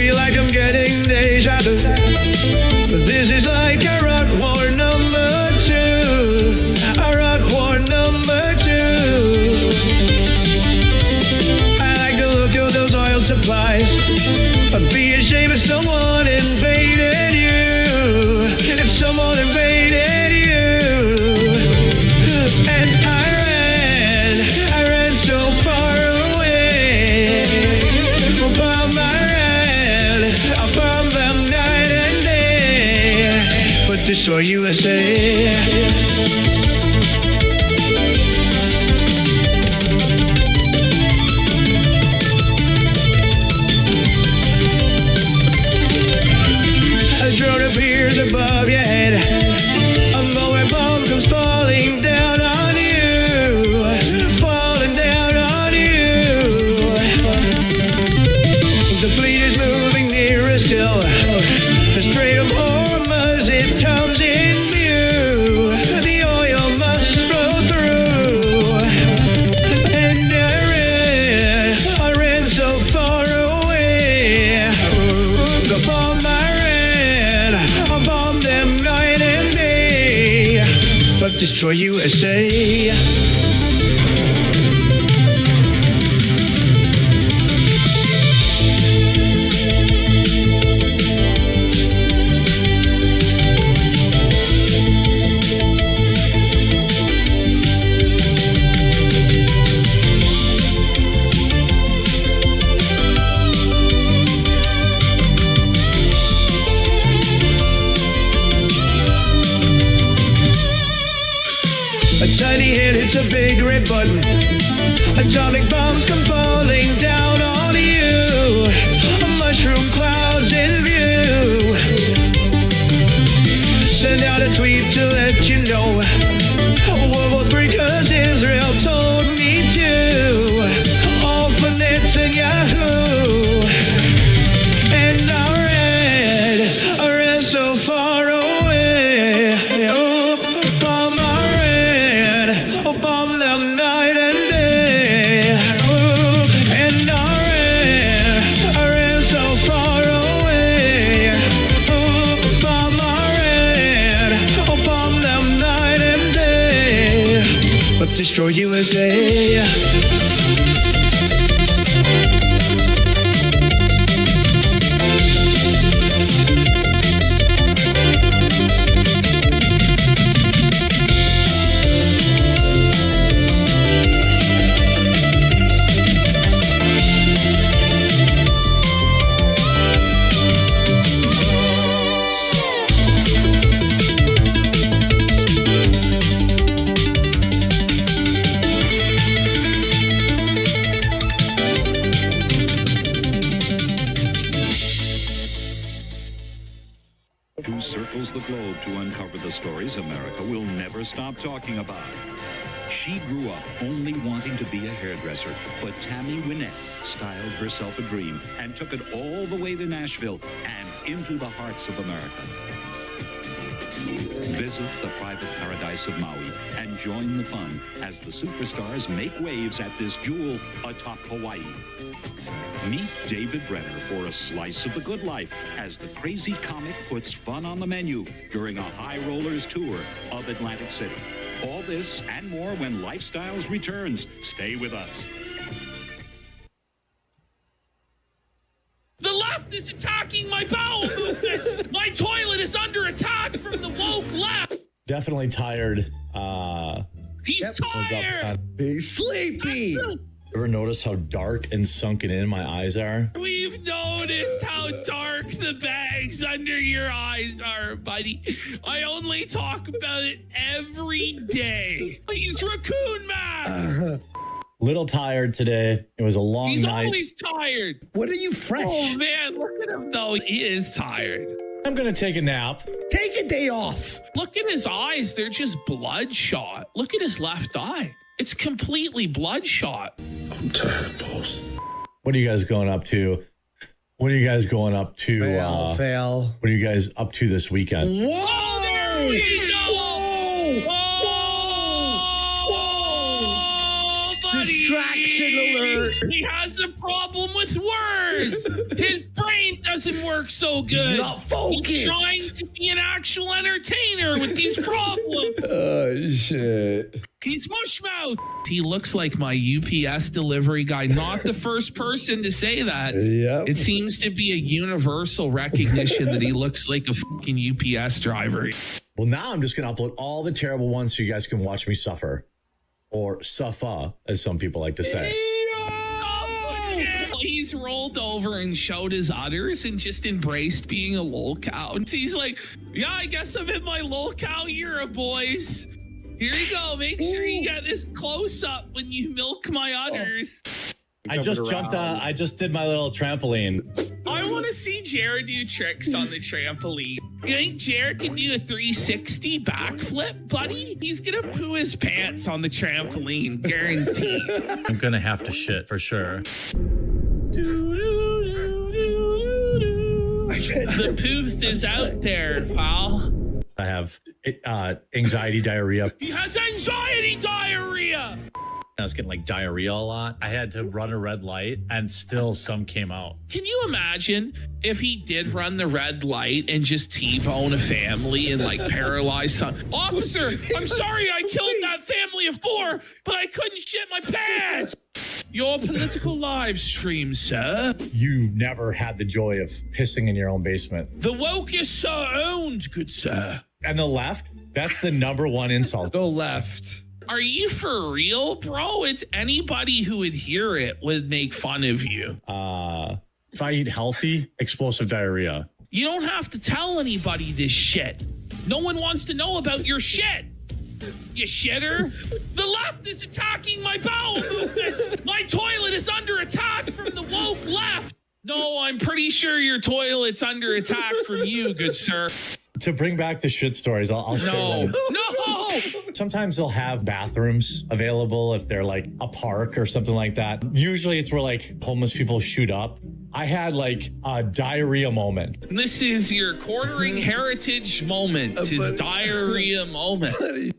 feel like I'm getting deja vu. This is like a rock war number 2. A rock war number 2. I like the look of those oil supplies. I'd be ashamed if someone invaded you. If someone invaded you. And I ran so far away. Bomb I ran, I bombed them night and day. But destroy USA. Appears above your head. A mower bomb comes falling down on you. Falling down on you. The fleet is moving nearer still. The Strait of Hormuz, it comes in view. The oil must flow through. And I ran so far away. The bomb I bomb them night and day, but destroy USA. A tiny hit hits a big red button. Atomic bombs come falling down on you. Mushroom clouds in view. Send out a tweet to let you know. World War III 'cause Israel told me to. All for Netanyahu. And I ran so far away. Bomb them night and day. And I ran so far away. Bomb them night and day. But destroy USA. Who circles the globe to uncover the stories America will never stop talking about. She grew up only wanting to be a hairdresser, but Tammy Wynette styled herself a dream and took it all the way to Nashville and into the hearts of America. Visit the private paradise of Maui and join the fun as the superstars make waves at this jewel atop Hawaii. Meet David Brenner for a slice of the good life as the crazy comic puts fun on the menu during a High Rollers tour of Atlantic City. All this and more when Lifestyles returns. Stay with us. The left is attacking my bowel movements. My toilet is under attack from the woke left. Definitely tired. He's tired. He's sleepy. Ever notice how dark and sunken in my eyes are? We've noticed how dark the bags under your eyes are, buddy. I only talk about it every day. He's Raccoon Man. Little tired today. It was a long night. He's always tired. What are you fresh? Oh, man, look at him, though. He is tired. I'm going to take a nap. Take a day off. Look at his eyes. They're just bloodshot. Look at his left eye. It's completely bloodshot. I'm tired, boss. What are you guys going up to? What are you guys going up to? Fail. What are you guys up to this weekend? Whoa, there we go. Whoa! Distraction alert. He has a problem with words. His brain doesn't work so good. Not focused. He's trying to be an actual entertainer with these problems. Oh, shit. He's mushmouth. He looks like my UPS delivery guy. Not the first person to say that. Yep. It seems to be a universal recognition that he looks like a fucking UPS driver. Well, now I'm just going to upload all the terrible ones so you guys can watch me suffer. Or suffer, as some people like to say. He's rolled over and showed his udders and just embraced being a lolcow. And he's like, yeah, I guess I'm in my lolcow era, boys. Here you go. Make sure you get this close up when you milk my udders. I just jumped on. I just did my little trampoline. I want to see Jared do tricks on the trampoline. You think Jared can do a 360 backflip, buddy? He's going to poo his pants on the trampoline, guaranteed. I'm gonna have to shit for sure. The pooth is out there, pal. I have anxiety diarrhea. He has anxiety diarrhea. I was getting like diarrhea a lot. I had to run a red light and still some came out. Can you imagine if he did run the red light and just T-bone a family and like paralyze some? Officer, I'm sorry I killed that family of 4, but I couldn't shit my pants. Your political live stream, sir. You've never had the joy of pissing in your own basement. The woke is so owned, good sir. And the left, that's the #1 insult. Go left. Are you for real, bro? It's anybody who would hear it would make fun of you. If I eat healthy, explosive diarrhea. You don't have to tell anybody this shit. No one wants to know about your shit. You shitter. The left is attacking my bowel movements. My toilet is under attack from the woke left. No, I'm pretty sure your toilet's under attack from you, good sir. To bring back the shit stories, I'll share No, them. no. Sometimes they'll have bathrooms available if they're like a park or something like that. Usually it's where like homeless people shoot up. I had like a diarrhea moment. This is your quartering heritage moment. His diarrhea moment.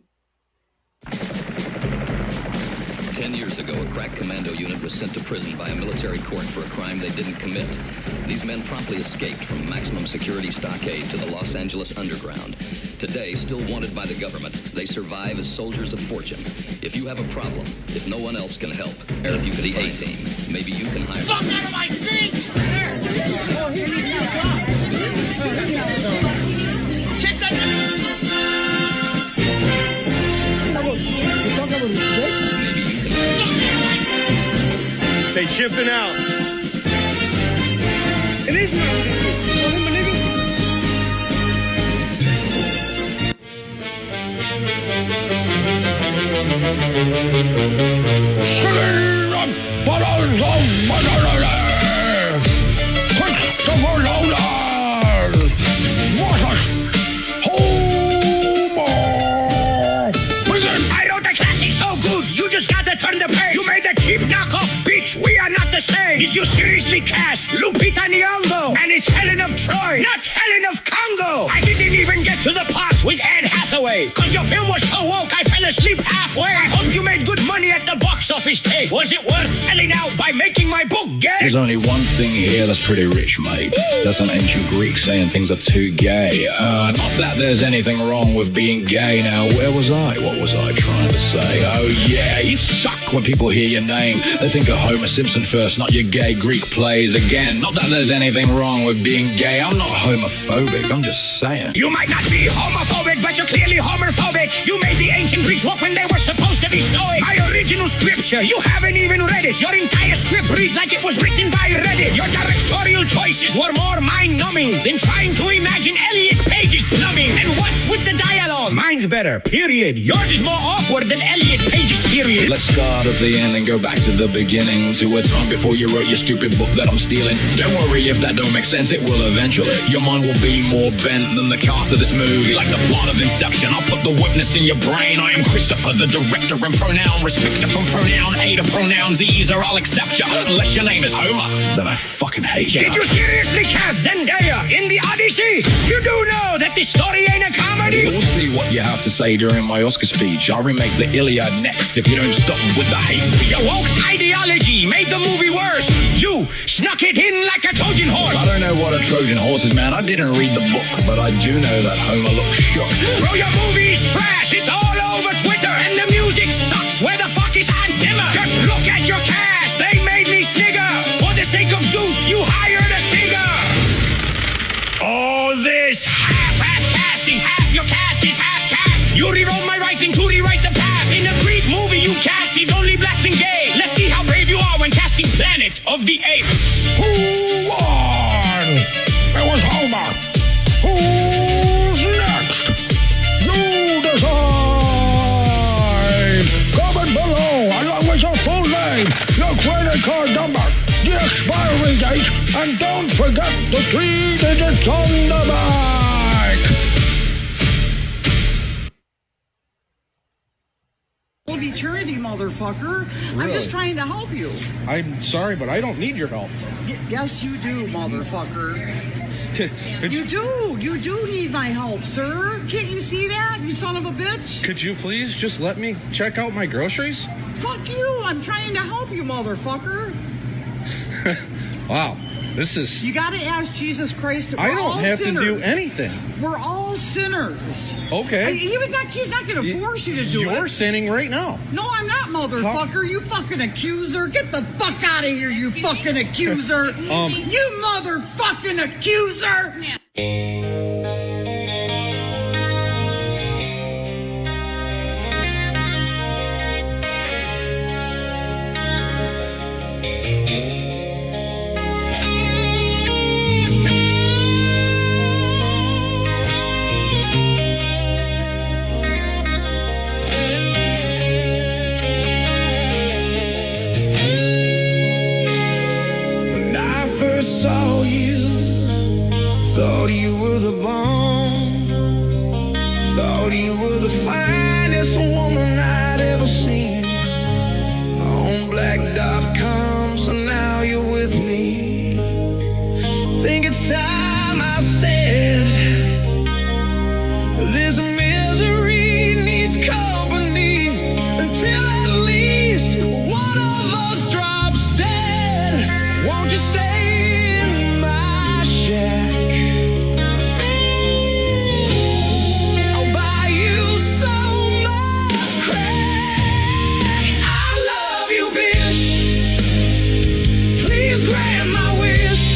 10 years ago, a crack commando unit was sent to prison by a military court for a crime they didn't commit. These men promptly escaped from maximum security stockade to the Los Angeles underground. Today, still wanted by the government, they survive as soldiers of fortune. If you have a problem, if no one else can help, or if you could the A-team, maybe you can hire... Fuck out of my feet! Check that! They chipping out. It is I wrote the classic so good, you just gotta turn the page. You made a cheap knockoff, bitch, we are not the same. Did you seriously cast Lupita Nyong'o? And it's Helen of Troy, not Helen of Congo. I didn't even get to the part with Anne Hathaway, cause your film was so woke I fell asleep halfway. I hope you made good money at the box office, Tate. Was it worth selling out by making my book gay? There's only one thing here that's pretty rich, mate. That's an ancient Greek saying things are too gay. Not that there's anything wrong with being gay. Now, where was I? What was I trying to say? Oh yeah, you suck when people hear your name. They think of Homer Simpson first, not your gay Greek plays again. Not that there's anything wrong with being gay. I'm not homophobic, I'm just saying. You might not be homophobic, but you're clearly homophobic. You made the ancient Greeks walk when they were supposed to be stoic. My original scripture, you haven't even read it. Your entire script reads like it was written by Reddit. Your directorial choices were more mind-numbing than trying to imagine Elliot Page's plumbing. And what's with the dialogue? Mine's better, period. Yours is more awkward than Elliot Page's period. Let's start at the end and go back to the beginning, to a time before you wrote your stupid book that I'm stealing. Don't worry if that don't make sense, it will eventually. Your mind will be more bent than the cast of this movie, like the plot of Inception. I'll put the witness in your brain. I am Christopher, the director, and pronoun respecter from pronoun A to pronoun Z, or I'll accept you. Unless your name is Homer, then I fucking hate you. Did you seriously cast Zendaya in the Odyssey? You do know that this story ain't a comedy? ready? We'll see what you have to say during my Oscar speech. I'll remake the Iliad next if you don't stop with the hate speech. Your woke ideology made the movie worse. You snuck it in like a Trojan horse. I don't know what a Trojan horse is, man. I didn't read the book, but I do know that Homer looks shook. Bro, your movie's trash. It's all over Twitter, and the music sucks. Where the fuck is Hans Zimmer? Just look at your cast. They made me snigger. For the sake of Zeus, you hired a singer. All this half-ass casting. Half your cast is half-cast. You rewrote my writing to rewrite the past. In a Greek movie, you casted only blacks and gay. Let's see how brave you are when casting Planet of the Apes. Who won? It was Homer. Who's next? You decide. Comment below along with your full name, your credit card number, the expiry date, and don't forget the 3 digits on the back. Of eternity, motherfucker. I'm just trying to help you. I'm sorry, but I don't need your help. Yes, you do, motherfucker. You do need my help, sir. Can't you see that, you son of a bitch? Could you please just let me check out my groceries? Fuck you. I'm trying to help you, motherfucker. Wow, this is... You gotta ask Jesus Christ. I don't have to do anything. We're all sinners. Okay. He's not gonna force you to do it. You're sinning right now. No, I'm not, motherfucker. You fucking accuser. Get the fuck out of here, you fucking accuser. You motherfucking accuser. Saw you, thought you were the bomb, thought you were the finest woman I'd ever seen. On black.com, so now you're with me. Think it's time I said this misery needs company until at least one of us drops dead. Won't you stay? I'll buy you so much crack. I love you, bitch. Please grant my wish.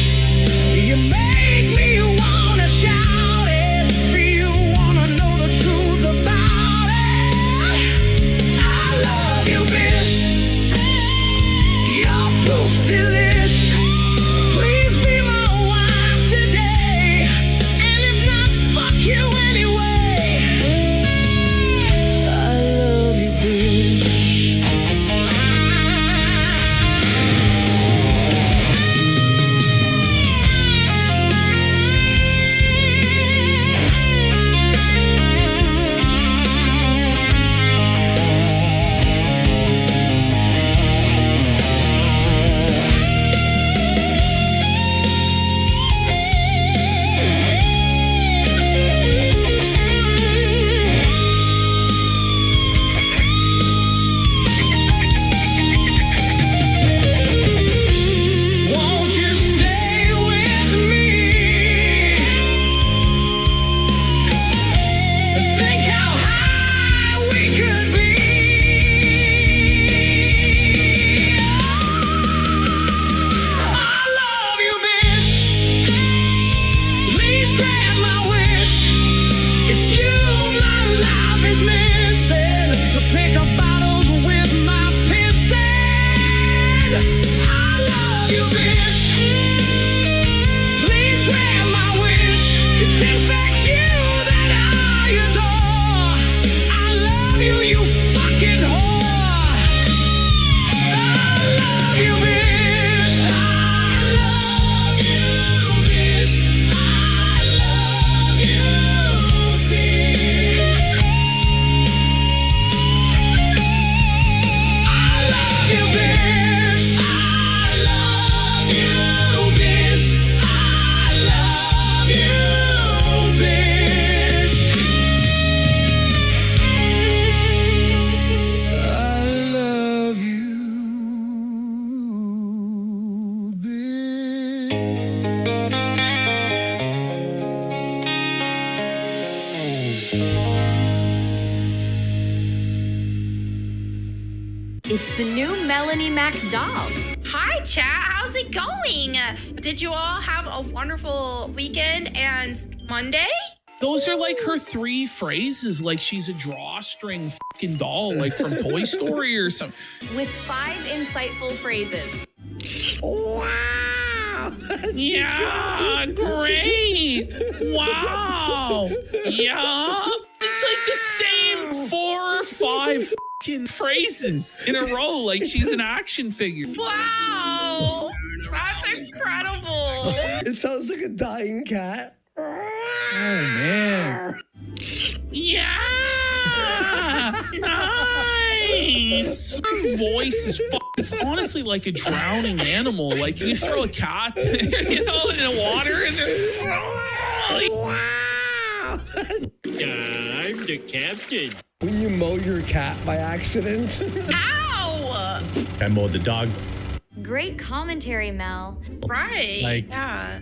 You make me wanna shout it. You wanna know the truth. It's the new Melanie Mac doll. Hi, chat. How's it going? Did you all have a wonderful weekend and Monday? Those are like her 3 phrases, like she's a drawstring fucking doll, like from Toy Story or something. With 5 insightful phrases. Wow! Yeah, great! Wow! Yeah! It's like the same 4 or 5 fucking phrases in a row, like she's an action figure. Wow! That's incredible! It sounds like a dying cat. Oh, man. Yeah! Nice! Her voice is it's honestly like a drowning animal. Like you throw a cat, you know, in the water and they're like, Wow! I'm the captain. When you mow your cat by accident. Ow! I mowed the dog. Great commentary, Mel. Right. Like- yeah.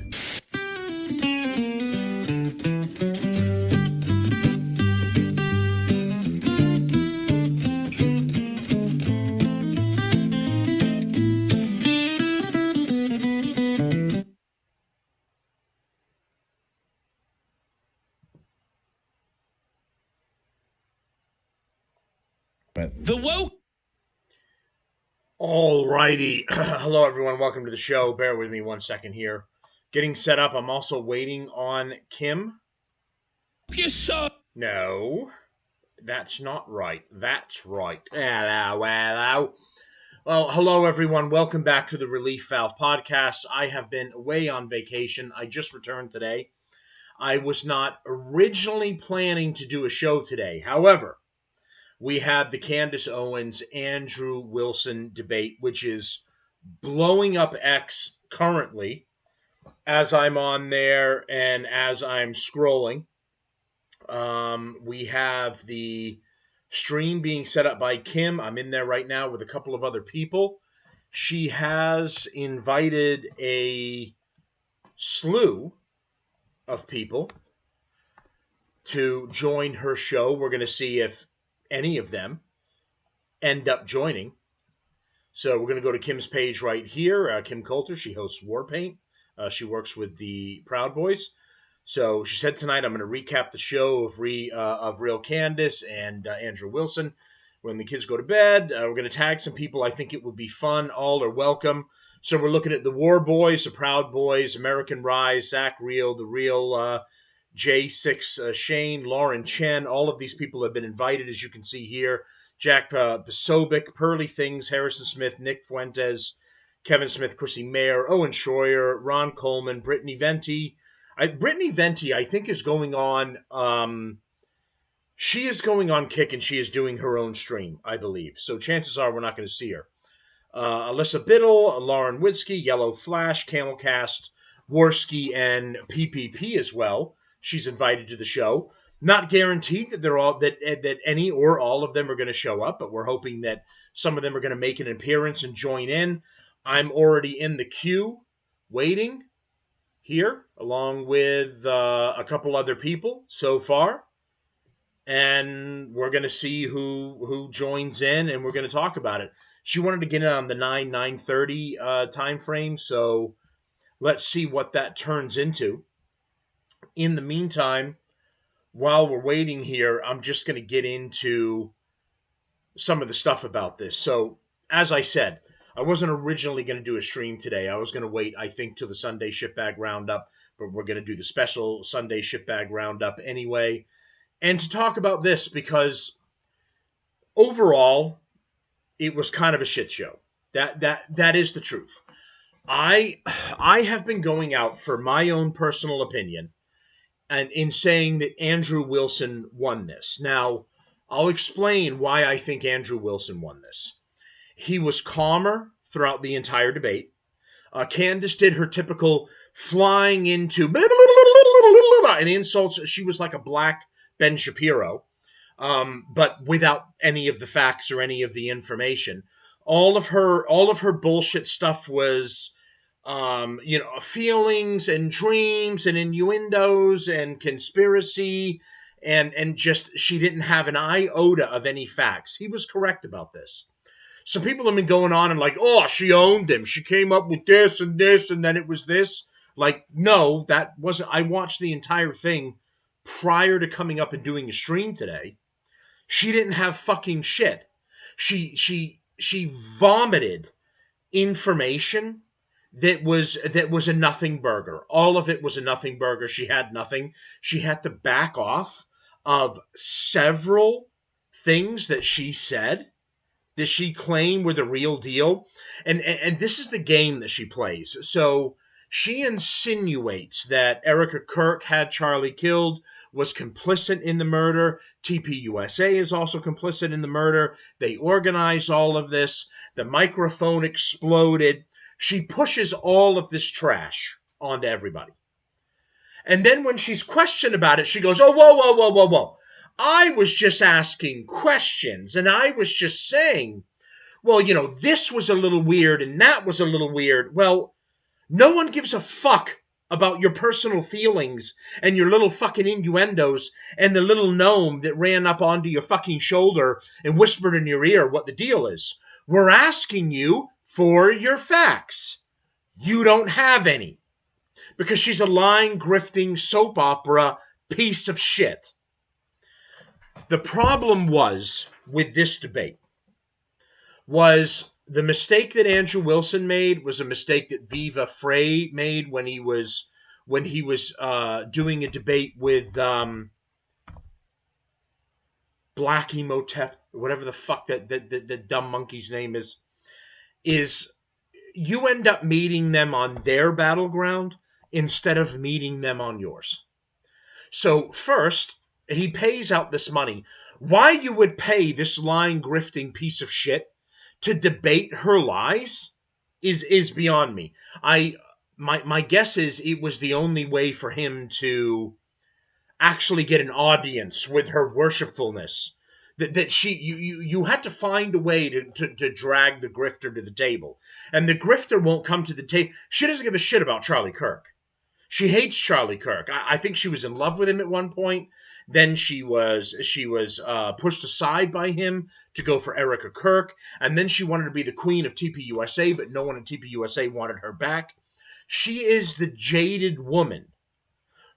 the woke. Alrighty. Hello, everyone. Welcome to the show. Bear with me 1 second here. Getting set up. I'm also waiting on Kim. Yes, sir. No, that's not right. That's right. Hello. Well, hello, everyone. Welcome back to the Relief Valve podcast. I have been away on vacation. I just returned today. I was not originally planning to do a show today. However, we have the Candace Owens, Andrew Wilson debate, which is blowing up X currently as I'm on there and as I'm scrolling. We have the stream being set up by Kim. I'm in there right now with a couple of other people. She has invited a slew of people to join her show. We're going to see if any of them end up joining. So we're going to go to Kim's page right here. Kim Coulter, she hosts Warpaint. She works with the Proud Boys. So she said tonight, I'm going to recap the show of Real Candace and Andrew Wilson. When the kids go to bed, we're going to tag some people. I think it would be fun. All are welcome. So we're looking at the War Boys, the Proud Boys, American Rise, Zach Real, the Real J6 Shane, Lauren Chen. All of these people have been invited, as you can see here. Jack Posobiec, Pearly Things, Harrison Smith, Nick Fuentes, Kevin Smith, Chrissy Mayer, Owen Schroyer, Ron Coleman, Brittany Venti. Brittany Venti, I think, is going on. She is going on Kick, and she is doing her own stream, I believe. So chances are we're not going to see her. Alyssa Biddle, Lauren Witzke, Yellow Flash, Camelcast, Worski, and PPP as well. She's invited to the show. Not guaranteed that they're all that any or all of them are going to show up, but we're hoping that some of them are going to make an appearance and join in. I'm already in the queue, waiting here, along with a couple other people so far, and we're going to see who joins in, and we're going to talk about it. She wanted to get in on the 9:30 time frame, so let's see what that turns into. In the meantime, while we're waiting here, I'm just going to get into some of the stuff about this. So, as I said, I wasn't originally going to do a stream today. I was going to wait, I think, till the Sunday Shitbag Roundup, but we're going to do the special Sunday Shitbag Roundup anyway. And to talk about this, because overall, it was kind of a shit show. That is the truth. I have been going out for my own personal opinion and in saying that Andrew Wilson won this. Now, I'll explain why I think Andrew Wilson won this. He was calmer throughout the entire debate. Candace did her typical flying into and insults. She was like a black Ben Shapiro, but without any of the facts or any of the information. All of her bullshit stuff was feelings and dreams and innuendos and conspiracy and just she didn't have an iota of any facts. He was correct about this. So people have been going on and like, oh, she owned him. She came up with this, and then it was this. Like, no, that wasn't. I watched the entire thing prior to coming up and doing a stream today. She didn't have fucking shit. She vomited information that was a nothing burger. All of it was a nothing burger. She had nothing. She had to back off of several things that she said that she claimed were the real deal. And this is the game that she plays. So she insinuates that Erica Kirk had Charlie killed, was complicit in the murder. TPUSA is also complicit in the murder. They organized all of this. The microphone exploded. She pushes all of this trash onto everybody. And then when she's questioned about it, she goes, oh, whoa. I was just asking questions, and I was just saying, well, this was a little weird, and that was a little weird. Well, no one gives a fuck about your personal feelings and your little fucking innuendos and the little gnome that ran up onto your fucking shoulder and whispered in your ear what the deal is. We're asking you for your facts. You don't have any. Because she's a lying, grifting soap opera piece of shit. The problem was with this debate was the mistake that Andrew Wilson made was a mistake that Viva Frey made when he was doing a debate with Black Emotep, whatever the fuck that dumb monkey's name is you end up meeting them on their battleground instead of meeting them on yours. So first, he pays out this money. Why you would pay this lying, grifting piece of shit to debate her lies is beyond me. My guess is it was the only way for him to actually get an audience with her worshipfulness. That you had to find a way to drag the grifter to the table. And the grifter won't come to the table. She doesn't give a shit about Charlie Kirk. She hates Charlie Kirk. I think she was in love with him at one point. Then she was pushed aside by him to go for Erica Kirk. And then she wanted to be the queen of TPUSA, but no one at TPUSA wanted her back. She is the jaded woman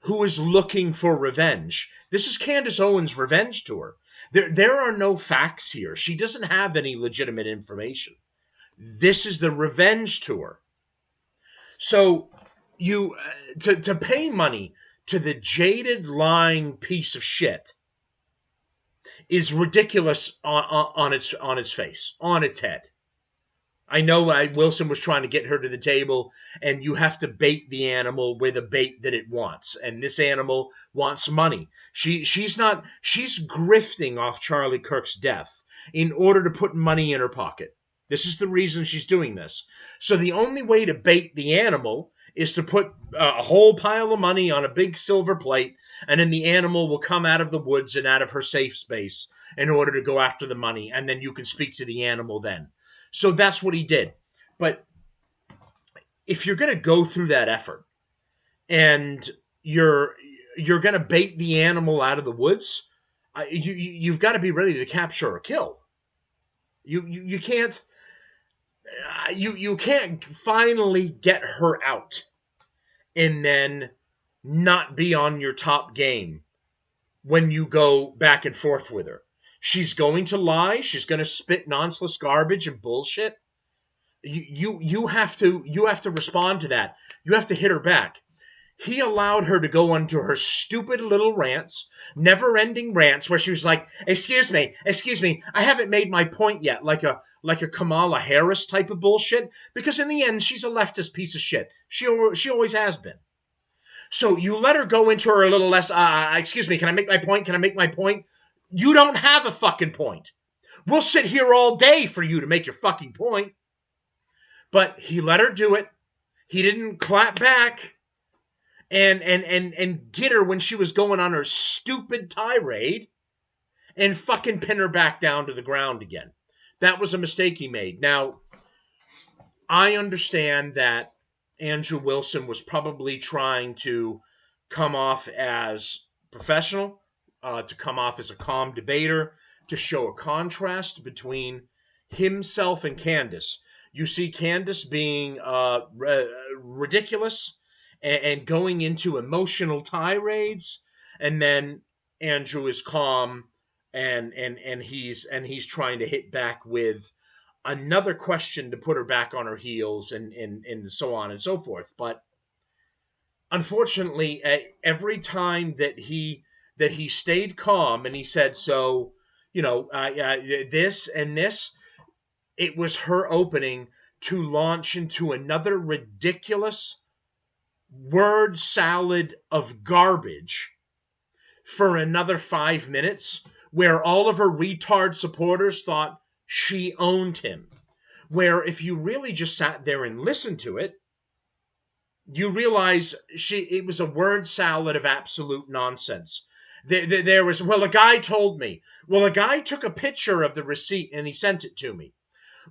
who is looking for revenge. This is Candace Owens' revenge tour. There are no facts here. She doesn't have any legitimate information. This is the revenge tour. So you to pay money to the jaded, lying piece of shit is ridiculous on its face, on its head. I know Wilson was trying to get her to the table, and you have to bait the animal with a bait that it wants. And this animal wants money. She's grifting off Charlie Kirk's death in order to put money in her pocket. This is the reason she's doing this. So the only way to bait the animal is to put a whole pile of money on a big silver plate, and then the animal will come out of the woods and out of her safe space in order to go after the money, and then you can speak to the animal then. So that's what he did. But if you're going to go through that effort and you're going to bait the animal out of the woods, you've got to be ready to capture or kill. You can't you can't finally get her out and then not be on your top game when you go back and forth with her. She's going to lie. She's going to spit nonsense, garbage, and bullshit. You have to respond to that. You have to hit her back. He allowed her to go onto her stupid little rants, never-ending rants, where she was like, excuse me, I haven't made my point yet," like a Kamala Harris type of bullshit. Because in the end, she's a leftist piece of shit. She always has been. So you let her go into her a little less. Excuse me, can I make my point? Can I make my point? You don't have a fucking point. We'll sit here all day for you to make your fucking point. But he let her do it. He didn't clap back and get her when she was going on her stupid tirade and fucking pin her back down to the ground again. That was a mistake he made. Now, I understand that Andrew Wilson was probably trying to come off as professional. to come off as a calm debater, to show a contrast between himself and Candace. You see Candace being ridiculous and going into emotional tirades, and then Andrew is calm and he's trying to hit back with another question to put her back on her heels and so on and so forth. But unfortunately, every time that he stayed calm and he said, so, this and this, it was her opening to launch into another ridiculous word salad of garbage for another 5 minutes, where all of her retard supporters thought she owned him. Where if you really just sat there and listened to it, you realize it was a word salad of absolute nonsense. There was, well, a guy told me. Well, a guy took a picture of the receipt and he sent it to me.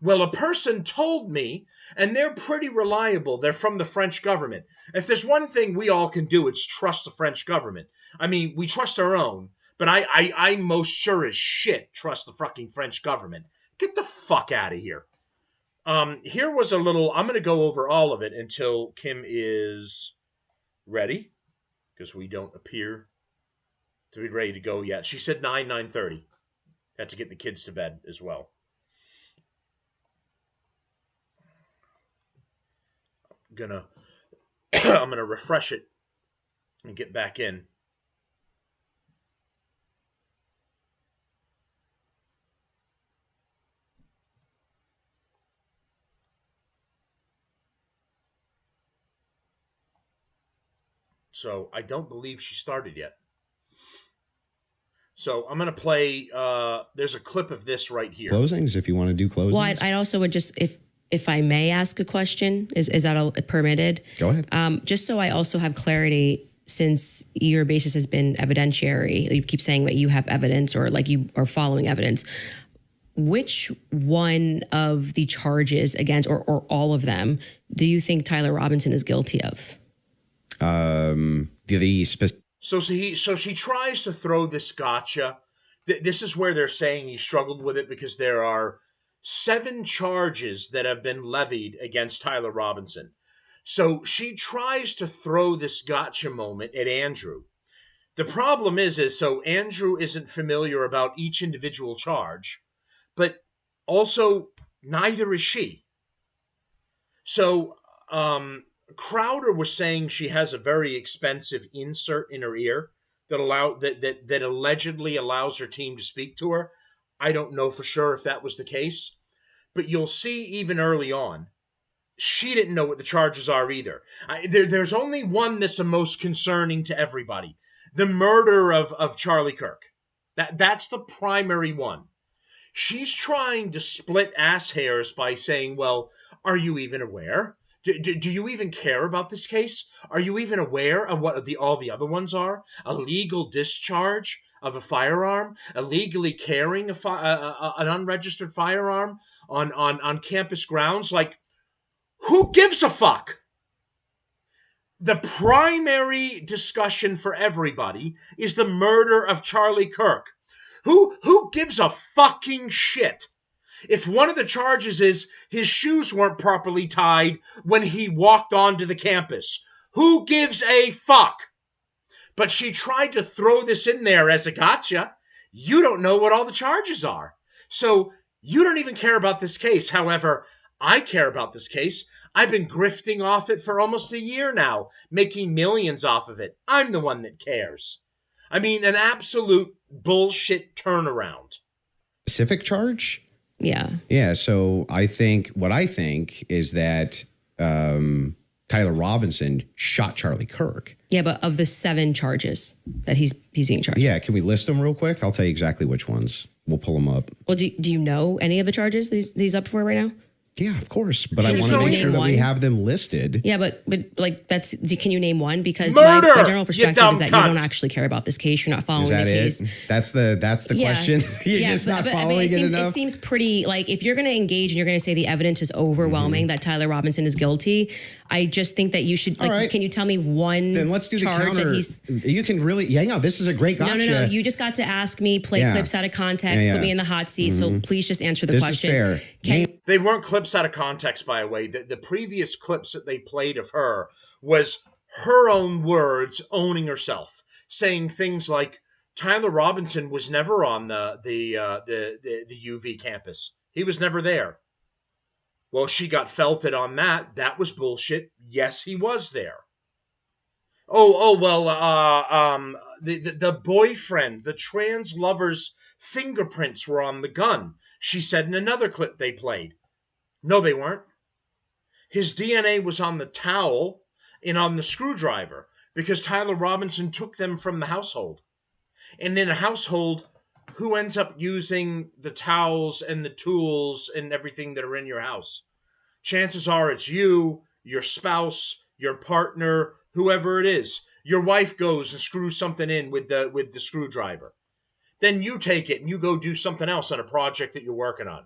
Well, a person told me, and they're pretty reliable. They're from the French government. If there's one thing we all can do, it's trust the French government. I mean, we trust our own, but I most sure as shit trust the fucking French government. Get the fuck out of here. Here was a little, I'm going to go over all of it until Kim is ready, because we don't appear to be ready to go yet. She said 9:30. Had to get the kids to bed as well. I'm gonna refresh it and get back in. So I don't believe she started yet. So I'm going to play, there's a clip of this right here. Closings, if you want to do closings. Well, I also would just, if I may ask a question, is that permitted? Go ahead. Just so I also have clarity, since your basis has been evidentiary, you keep saying that you have evidence or like you are following evidence. Which one of the charges against, or all of them, do you think Tyler Robinson is guilty of? So she tries to throw this gotcha. This is where they're saying he struggled with it, because there are 7 charges that have been levied against Tyler Robinson. So she tries to throw this gotcha moment at Andrew. The problem is so Andrew isn't familiar about each individual charge, but also neither is she. So, Crowder was saying she has a very expensive insert in her ear that allegedly allows her team to speak to her. I don't know for sure if that was the case, but you'll see even early on, she didn't know what the charges are either. There's only one that's the most concerning to everybody: the murder of Charlie Kirk. That's the primary one. She's trying to split ass hairs by saying, well, are you even aware? Do you even care about this case? Are you even aware of what all the other ones are? Illegal discharge of a firearm, illegally carrying an unregistered firearm on campus grounds. Like, who gives a fuck? The primary discussion for everybody is the murder of Charlie Kirk. Who gives a fucking shit? If one of the charges is his shoes weren't properly tied when he walked onto the campus, who gives a fuck? But she tried to throw this in there as a gotcha. You don't know what all the charges are. So you don't even care about this case. However, I care about this case. I've been grifting off it for almost a year now, making millions off of it. I'm the one that cares. I mean, an absolute bullshit turnaround. Specific charge? Yeah. Yeah. So what I think is that Tyler Robinson shot Charlie Kirk. Yeah, but of the 7 charges that he's being charged. Yeah. Can we list them real quick? I'll tell you exactly which ones. We'll pull them up. Well, do you know any of the charges that he's up for right now? Yeah, of course. But I want to make sure that we have them listed. Yeah, but like can you name one? Because murder, my general perspective is that you don't actually care about this case. You're not following the case. That's the question. You're just not following it enough. It seems pretty, like, if you're going to engage and you're going to say the evidence is overwhelming that Tyler Robinson is guilty, I just think that you should, like, right. can you tell me one Then let's do the charge that counter. he's... You can really, hang on. This is a great gotcha. No. You just got to ask me, play clips out of context, put me in the hot seat. So please just answer the question. This is fair. They weren't clips out of context, by the way. The previous clips that they played of her was her own words owning herself, saying things like, Tyler Robinson was never on the UV campus. He was never there. Well, she got felted on that. That was bullshit. Yes, he was there. The boyfriend, the trans lover's fingerprints were on the gun. She said in another clip they played. No, they weren't. His DNA was on the towel and on the screwdriver because Tyler Robinson took them from the household. And in a household, who ends up using the towels and the tools and everything that are in your house? Chances are it's you, your spouse, your partner, whoever it is. Your wife goes and screws something in with the screwdriver. Then you take it and you go do something else on a project that you're working on.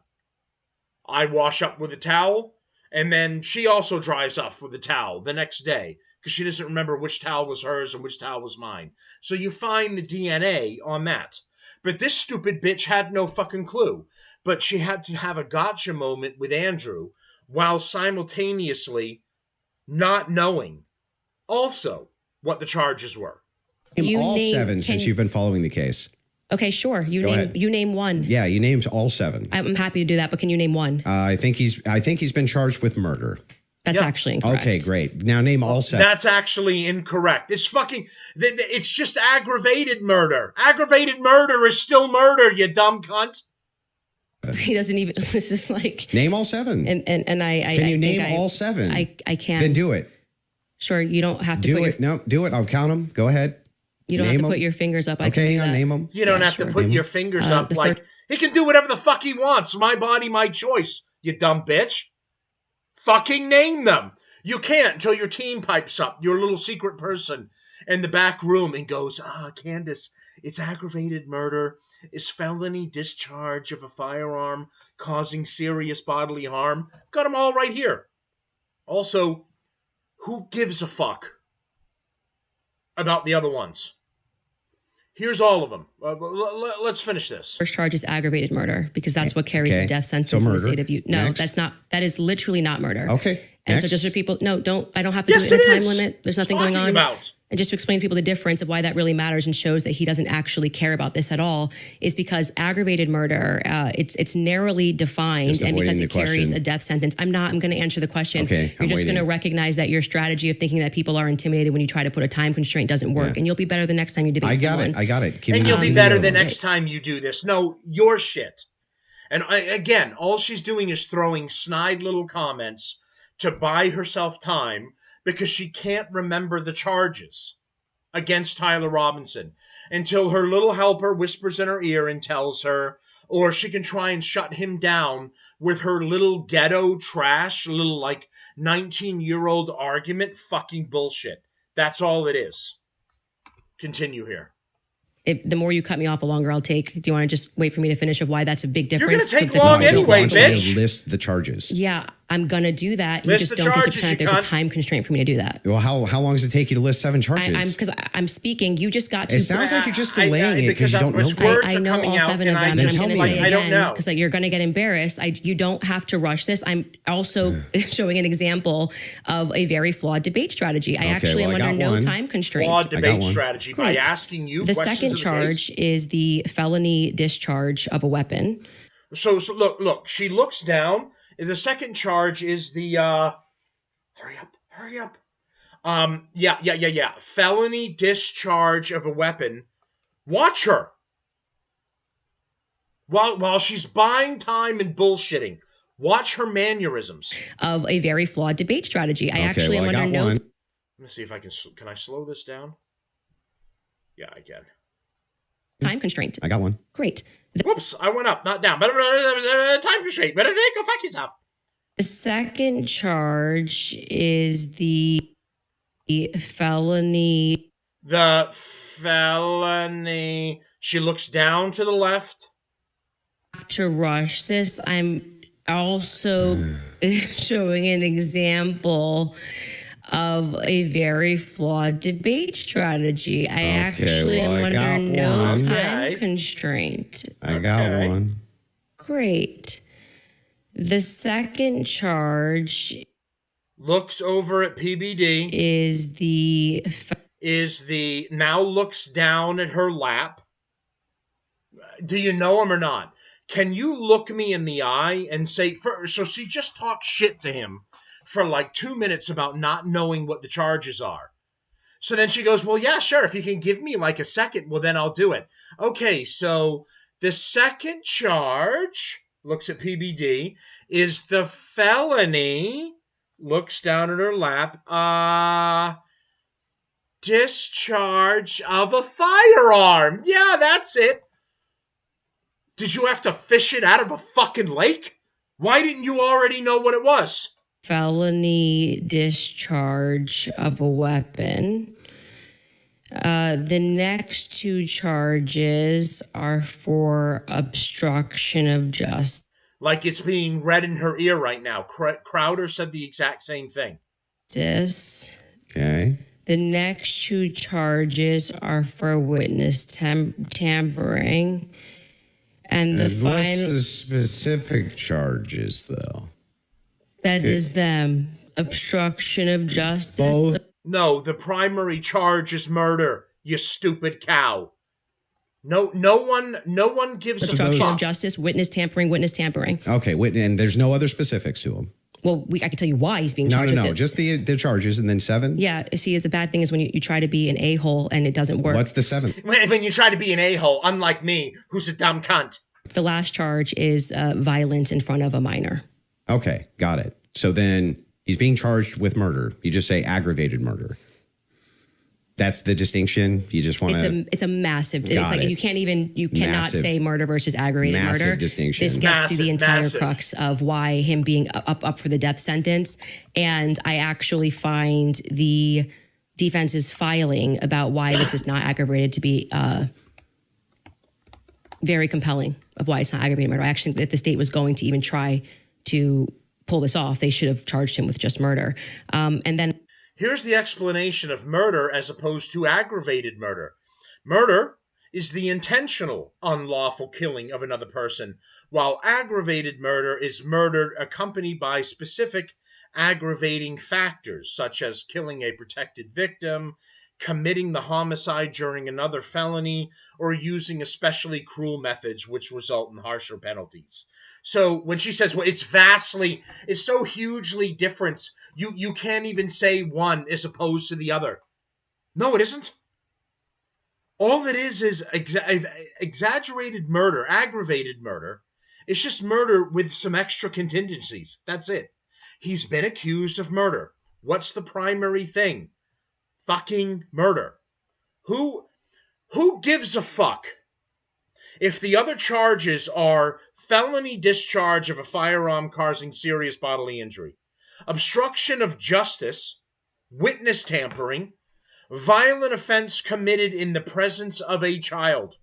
I wash up with a towel, and then she also dries off with a towel the next day because she doesn't remember which towel was hers and which towel was mine. So you find the DNA on that. But this stupid bitch had no fucking clue. But she had to have a gotcha moment with Andrew while simultaneously not knowing also what the charges were. Name all 7 since you've been following the case. Okay, sure. You name one. Yeah, you named all 7. I'm happy to do that, but can you name one? I think he's been charged with murder. That's actually incorrect. Okay, great. Now name all 7. That's actually incorrect. It's fucking, it's just aggravated murder. Aggravated murder is still murder, you dumb cunt. He doesn't even, this is like. Name all 7. And I Can you name all 7? I can't. Then do it. Sure, you don't have to do it. No, do it. I'll count them. Go ahead. You don't have to put your fingers up. Okay, I'll name them. You don't have to put your fingers up. He can do whatever the fuck he wants. My body, my choice, you dumb bitch. Fucking name them. You can't until your team pipes up, your little secret person in the back room and goes, Candace, it's aggravated murder. It's felony discharge of a firearm causing serious bodily harm. Got them all right here. Also, who gives a fuck about the other ones? Here's all of them. Let's finish this. First charge is aggravated murder because that's what carries a death sentence in the state of Utah. No, that's not. That is literally not murder. Okay. And so just for people, I don't have to do it in a time limit. There's nothing going on. About. And just to explain to people the difference of why that really matters and shows that he doesn't actually care about this at all is because aggravated murder, it's narrowly defined and because it carries a death sentence. I'm going to answer the question. Okay, You're just going to recognize that your strategy of thinking that people are intimidated when you try to put a time constraint doesn't work. And you'll be better the next time you debate someone. I got it. And you'll be better the next time you do this. No, your shit. And again, all she's doing is throwing snide little comments to buy herself time because she can't remember the charges against Tyler Robinson until her little helper whispers in her ear and tells her, or she can try and shut him down with her little ghetto trash, little 19-year-old argument. Fucking bullshit. That's all it is. Continue here. The more you cut me off, the longer I'll take. Do you want to just wait for me to finish of why that's a big difference? You're going to take long anyway, bitch. List the charges. Yeah, I'm going to do that. List you just the don't get to charges, pretend that there's a time constraint for me to do that. Well, how long does it take you to list 7 charges? Because I'm speaking. You just got to. It sounds like you're just delaying it because you don't know. I know all 7 of them, and I'm going to say again because you're going to get embarrassed. You don't have to rush this. I'm also showing an example of a very flawed debate strategy. I actually am under no time constraint. Flawed debate strategy by asking you the questions. The second charge is the felony discharge of a weapon. So look. She looks down. The second charge is the hurry up. Yeah. Felony discharge of a weapon. Watch her. While she's buying time and bullshitting, watch her mannerisms of a very flawed debate strategy. I actually am under no. Let me see if I can. Can I slow this down? Yeah, I can. Time constraint. I got one. Great. Whoops, I went up, not down. But time constraint. Better go fuck yourself. The second charge is the felony. The felony. She looks down to the left. To rush this, I'm Also showing an example of a very flawed debate strategy. I actually am under no time constraint. I got one. Great. The second charge looks over at PBD. Now looks down at her lap. Do you know him or not? Can you look me in the eye and say, so she just talked shit to him for like 2 minutes about not knowing what the charges are. So then she goes, well, yeah, sure. If you can give me like a second, well, then I'll do it. Okay, so the second charge, looks at PBD, is the felony, looks down at her lap, discharge of a firearm. Yeah, that's it. Did you have to fish it out of a fucking lake? Why didn't you already know what it was? Felony discharge of a weapon. The next two charges are for obstruction of justice. Like it's being read in her ear right now. Crowder said the exact same thing. Okay. The next two charges are for witness tampering. And the final... What's the specific charges, though? That is them. Obstruction of justice. Both? No, the primary charge is murder, you stupid cow. No one gives a fuck. Obstruction of justice, witness tampering. Okay, and there's no other specifics to them. Well, I can tell you why he's being charged. No, just the charges and then 7? Yeah, see, it's a bad thing is when you try to be an a-hole and it doesn't work. What's the 7th? When you try to be an a-hole, unlike me, who's a dumb cunt. The last charge is violence in front of a minor. Okay, got it. So then he's being charged with murder. You just say aggravated murder. That's the distinction. You just want to... It's a massive... It's like you cannot say murder versus aggravated murder. Massive distinction. This gets to the entire crux of why him being up for the death sentence. And I actually find the defense's filing about why this is not aggravated to be very compelling of why it's not aggravated murder. I actually think that if the state was going to even try to pull this off, they should have charged him with just murder. And then... Here's the explanation of murder as opposed to aggravated murder. Murder is the intentional, unlawful killing of another person, while aggravated murder is murder accompanied by specific aggravating factors, such as killing a protected victim, committing the homicide during another felony, or using especially cruel methods which result in harsher penalties. So when she says, well, it's so hugely different, you can't even say one as opposed to the other. No, it isn't. All it is exaggerated murder, aggravated murder. It's just murder with some extra contingencies. That's it. He's been accused of murder. What's the primary thing? Fucking murder. Who gives a fuck if the other charges are felony discharge of a firearm causing serious bodily injury, obstruction of justice, witness tampering, violent offense committed in the presence of a child?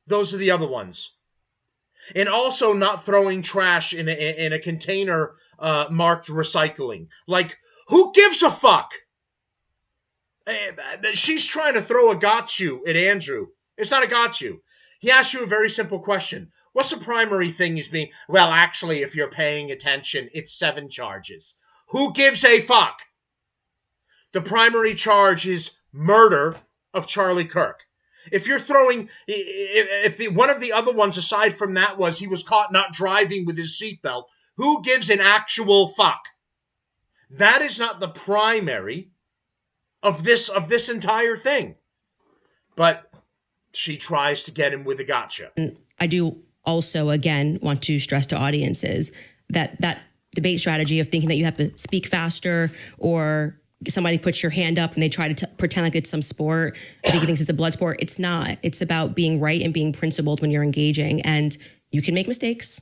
Those are the other ones. And also not throwing trash in a container marked recycling. Like, who gives a fuck? She's trying to throw a got you at Andrew. It's not a got you. He asked you a very simple question. What's the primary thing he's being... Well, actually, if you're paying attention, it's 7 charges. Who gives a fuck? The primary charge is murder of Charlie Kirk. If you're throwing... one of the other ones aside from that was he was caught not driving with his seatbelt, who gives an actual fuck? That is not the primary of this entire thing. But she tries to get him with a gotcha. I do also, again, want to stress to audiences that debate strategy of thinking that you have to speak faster or somebody puts your hand up and they try to pretend like it's some sport. I think he thinks it's a blood sport. It's not. It's about being right and being principled when you're engaging. And you can make mistakes.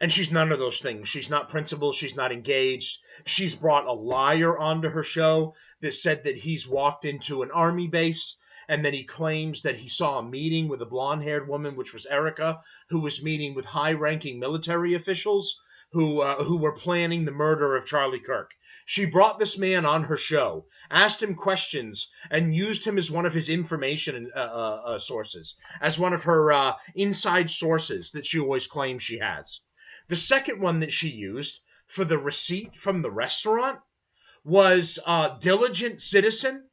And she's none of those things. She's not principled. She's not engaged. She's brought a liar onto her show that said that he's walked into an army base and then he claims that he saw a meeting with a blonde-haired woman, which was Erica, who was meeting with high-ranking military officials. who were planning the murder of Charlie Kirk. She brought this man on her show, asked him questions, and used him as one of his information sources, as one of her inside sources that she always claims she has. The second one that she used for the receipt from the restaurant was Diligent Citizen.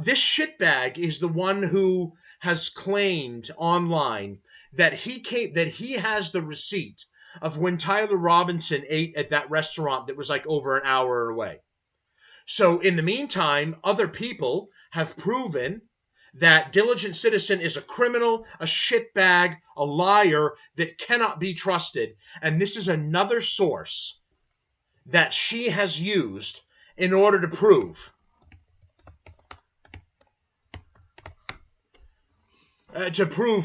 This shitbag is the one who has claimed online that he has the receipt of when Tyler Robinson ate at that restaurant that was like over an hour away. So in the meantime, other people have proven that Diligent Citizen is a criminal, a shitbag, a liar that cannot be trusted. And this is another source that she has used in order to prove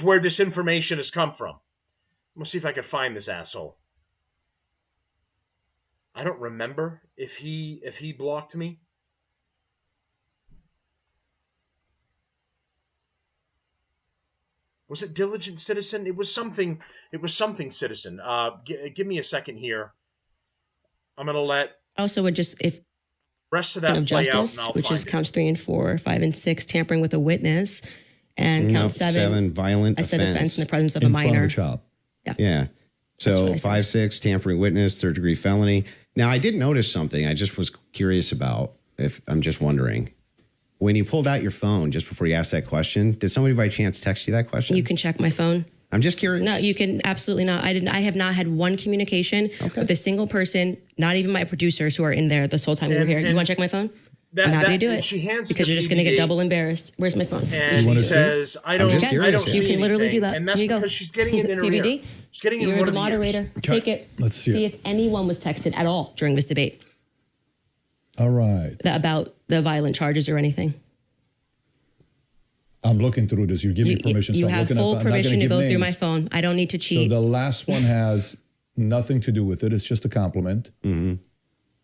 where this information has come from. Let's see if I can find this asshole. I don't remember if he blocked me. Was it Diligent Citizen? It was something Citizen. Give me a second here. I'm gonna let Also, would just if rest of that of play justice, out, and which is counts 3 and 4, 5 and 6, tampering with a witness, and count 7, violent I said offense in the presence of in a front of minor. a child. Yeah. That's what So I 5, 6, tampering witness, 3rd degree felony. Now I did notice something. I just was curious about. If I'm just wondering, when you pulled out your phone just before you asked that question, did somebody by chance text you that question? You can check my phone. I'm just curious. No, you can absolutely not. I have not had one communication with a single person, not even my producers who are in there this whole time we were here. You want to check my phone? I'm happy to do it. She hands because you're just going to get double embarrassed. Where's my phone? And he says, "I don't see You can literally do anything." that. And that's Here you go. because she's getting it in her ear. PVD. She's getting it in You're one the of the ears. moderator. Take it. Let's see if anyone was texted at all during this debate. All right. About the violent charges or anything. I'm looking through this. You give me permission. You so I'm have looking full at, I'm not permission gonna to give go through my names. phone. I don't need to So cheat. the last one has nothing to do with it. It's just a compliment. Mm-hmm.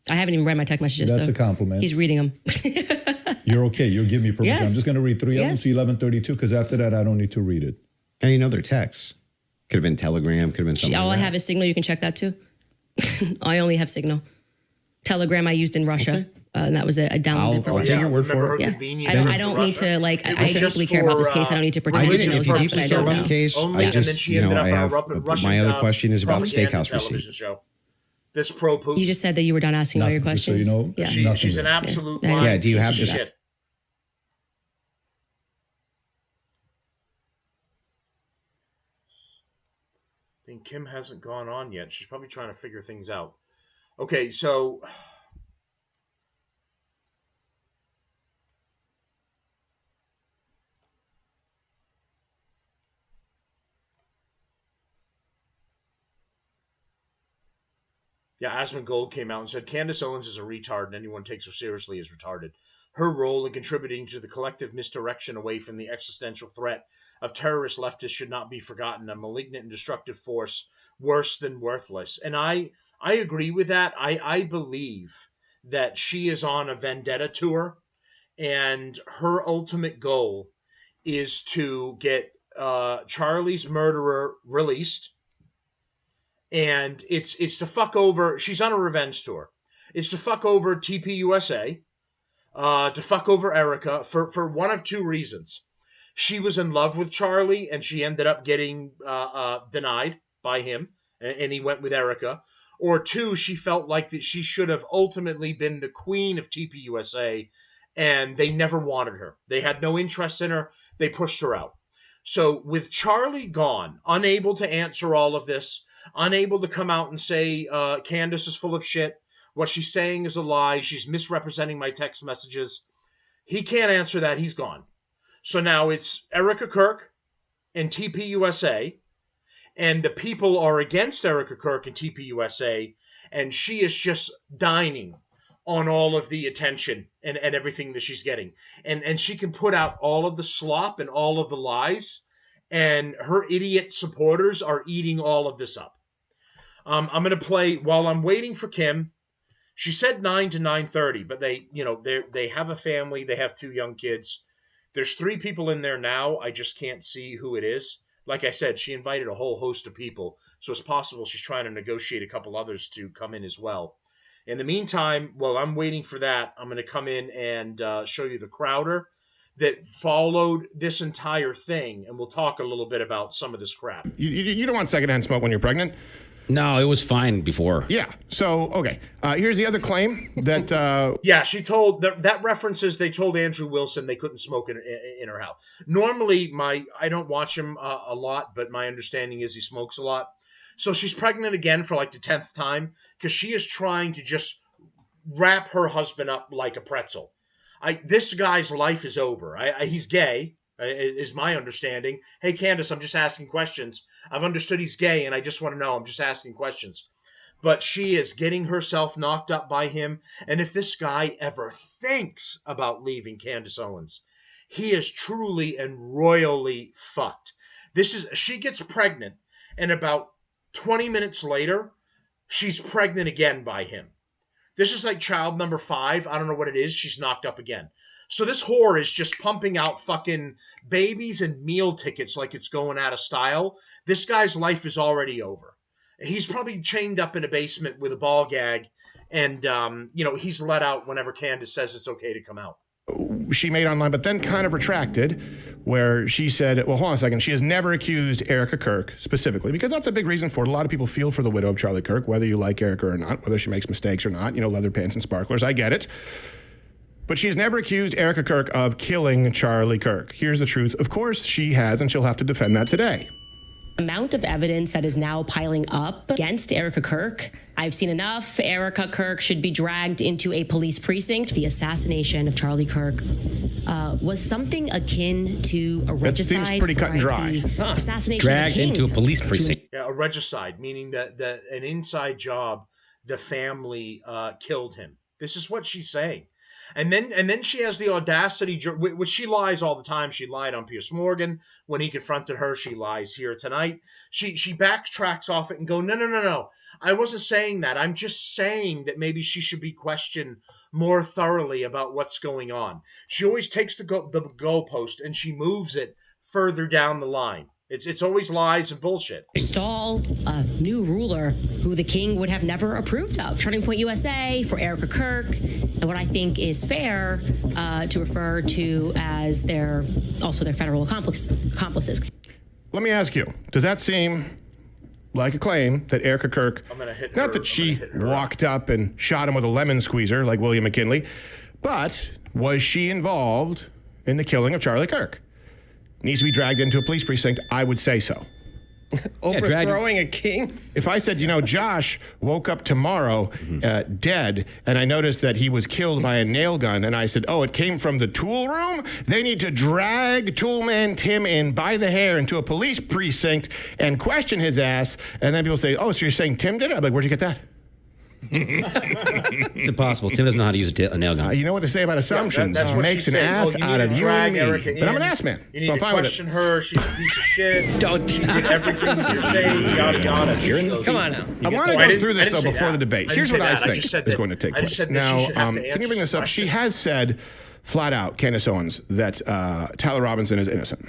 I haven't even read my text messages. That's so a compliment. He's reading them. You're okay. You'll give me permission. Yes. I'm just going to read 3 of them Yes. to 1132 because after that, I don't need to read it. And you know their texts. Could have been Telegram. Could have been something. All like I that. have is Signal. You can check that too. I only have Signal. Telegram I used in Russia. And that was a download for I'll take your word for it. Yeah. I don't need to I deeply care about this case. I don't need to pretend to know If you stuff deeply that I care don't about know. the case, I just, I have my other question is about the steakhouse receipt. Show. This pro Putin. You just said that you were done asking all your Nothing, just so questions. you know, yeah. She's an absolute Yeah. lying Yeah, do you piece have of this- shit. I think Kim hasn't gone on yet. She's probably trying to figure things out. Okay, so yeah, Asmongold came out and said Candace Owens is a retard and anyone takes her seriously is retarded. Her role in contributing to the collective misdirection away from the existential threat of terrorist leftists should not be forgotten, a malignant and destructive force worse than worthless. And I agree with that. I believe that she is on a vendetta tour and her ultimate goal is to get Charlie's murderer released. And it's to fuck over. She's on a revenge tour. It's to fuck over TPUSA, to fuck over Erica for one of two reasons. She was in love with Charlie, and she ended up getting denied by him, and he went with Erica. Or two, she felt like that she should have ultimately been the queen of TPUSA, and they never wanted her. They had no interest in her. They pushed her out. So with Charlie gone, unable to answer all of this, unable to come out and say Candace is full of shit, what she's saying is a lie, she's misrepresenting my text messages, he can't answer that, he's gone. So now it's Erica Kirk and TPUSA, and the people are against Erica Kirk and TPUSA, and she is just dining on all of the attention and everything that she's getting. And she can put out all of the slop and all of the lies, and her idiot supporters are eating all of this up. I'm going to play, while I'm waiting for Kim, she said 9 to 9:30, but they have a family, they have 2 young kids. There's 3 people in there now, I just can't see who it is. like I said, she invited a whole host of people, so it's possible she's trying to negotiate a couple others to come in as well. In the meantime, while I'm waiting for that, I'm going to come in and show you the Crowder that followed this entire thing, and we'll talk a little bit about some of this crap. You don't want secondhand smoke when you're pregnant? No, it was fine before. Yeah. So, okay. Here's the other claim that... Yeah, she told... That references, they told Andrew Wilson they couldn't smoke in her house. Normally, I don't watch him a lot, but my understanding is he smokes a lot. So she's pregnant again for like the 10th time because she is trying to just wrap her husband up like a pretzel. This guy's life is over. He's gay, is my understanding. Hey, Candace, I'm just asking questions. I've understood he's gay, and I just want to know. I'm just asking questions. But she is getting herself knocked up by him. And if this guy ever thinks about leaving Candace Owens, he is truly and royally fucked. She gets pregnant, and about 20 minutes later, she's pregnant again by him. This is like child number 5. I don't know what it is. She's knocked up again. So this whore is just pumping out fucking babies and meal tickets like it's going out of style. This guy's life is already over. He's probably chained up in a basement with a ball gag, and he's let out whenever Candace says it's okay to come out. She made online, but then kind of retracted, where she said, well, hold on a second, she has never accused Erica Kirk specifically, because that's a big reason for it. A lot of people feel for the widow of Charlie Kirk, whether you like Erica or not, whether she makes mistakes or not, leather pants and sparklers, I get it. But she has never accused Erica Kirk of killing Charlie Kirk. Here's the truth. Of course she has, and she'll have to defend that today. Amount of evidence that is now piling up against Erica Kirk. I've seen enough. Erica Kirk should be dragged into a police precinct. The assassination of Charlie Kirk was something akin to a regicide. That seems pretty cut and dry. Assassination dragged into a police precinct. Yeah, a regicide, meaning that an inside job, the family killed him. This is what she's saying. And then she has the audacity, which she lies all the time. She lied on Piers Morgan when he confronted her. She lies here tonight. She backtracks off it and go, no. I wasn't saying that. I'm just saying that maybe she should be questioned more thoroughly about what's going on. She always takes the goalpost and she moves it further down the line. It's always lies and bullshit. Install a new ruler who the king would have never approved of. Turning Point USA for Erica Kirk, and what I think is fair to refer to as their federal accomplices. Let me ask you, does that seem like a claim that Erica Kirk, not that she walked up and shot him with a lemon squeezer like William McKinley, but was she involved in the killing of Charlie Kirk? Needs to be dragged into a police precinct, I would say so. Overthrowing a king? If I said, Josh woke up tomorrow dead, and I noticed that he was killed by a nail gun, and I said, oh, it came from the tool room? They need to drag Toolman Tim in by the hair into a police precinct and question his ass, and then people say, oh, so you're saying Tim did it? I'm like, where'd you get that? It's impossible. Tim doesn't know how to use a nail gun. You know what they say about assumptions? That's what makes she an said. ass You out need of to you drag and me. Erica But I'm in. an ass man, You need so I'm to fine with it. question her. She's a piece of shit. Don't. You get everything you're saying, yada yada. Come on now. I want to go through this though before the debate. Here's what I think is going to take place. Now, can you bring this up? She has said flat out, Candace Owens, that Tyler Robinson is innocent.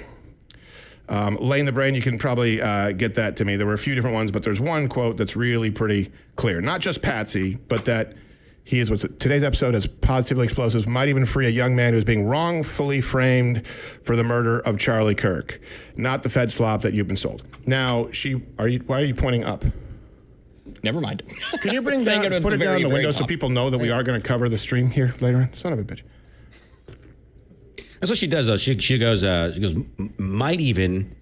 Laying the brain, you can probably get that to me. There were a few different ones, but there's one quote that's really pretty clear. Not just Patsy, but that he is today's episode is positively explosive, might even free a young man who is being wrongfully framed for the murder of Charlie Kirk. Not the Fed slop that you've been sold. Now, why are you pointing up? Never mind. Can you put it down in the window so people know that we are going to cover the stream here later on? Son of a bitch. That's what she does, though. She goes, might even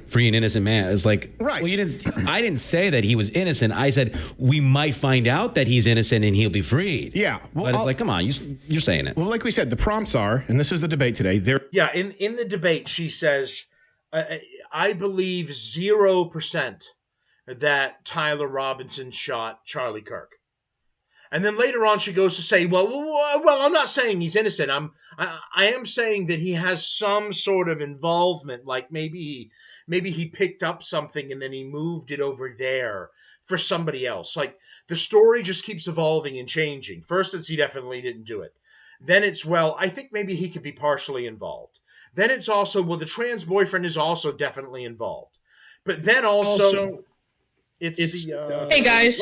free an innocent man. It's like, right. Well, I didn't say that he was innocent. I said we might find out that he's innocent and he'll be freed. Yeah. Well, but it's like, come on, you're saying it. Well, like we said, the prompts are, and this is the debate today. Yeah, in the debate, she says, I believe 0% that Tyler Robinson shot Charlie Kirk. And then later on, she goes to say, well, I'm not saying he's innocent. I am saying that he has some sort of involvement, like maybe he picked up something and then he moved it over there for somebody else. Like the story just keeps evolving and changing. First, it's he definitely didn't do it. Then it's, well, I think maybe he could be partially involved. Then it's also, well, the trans boyfriend is also definitely involved. But then also it's the... Hey, guys.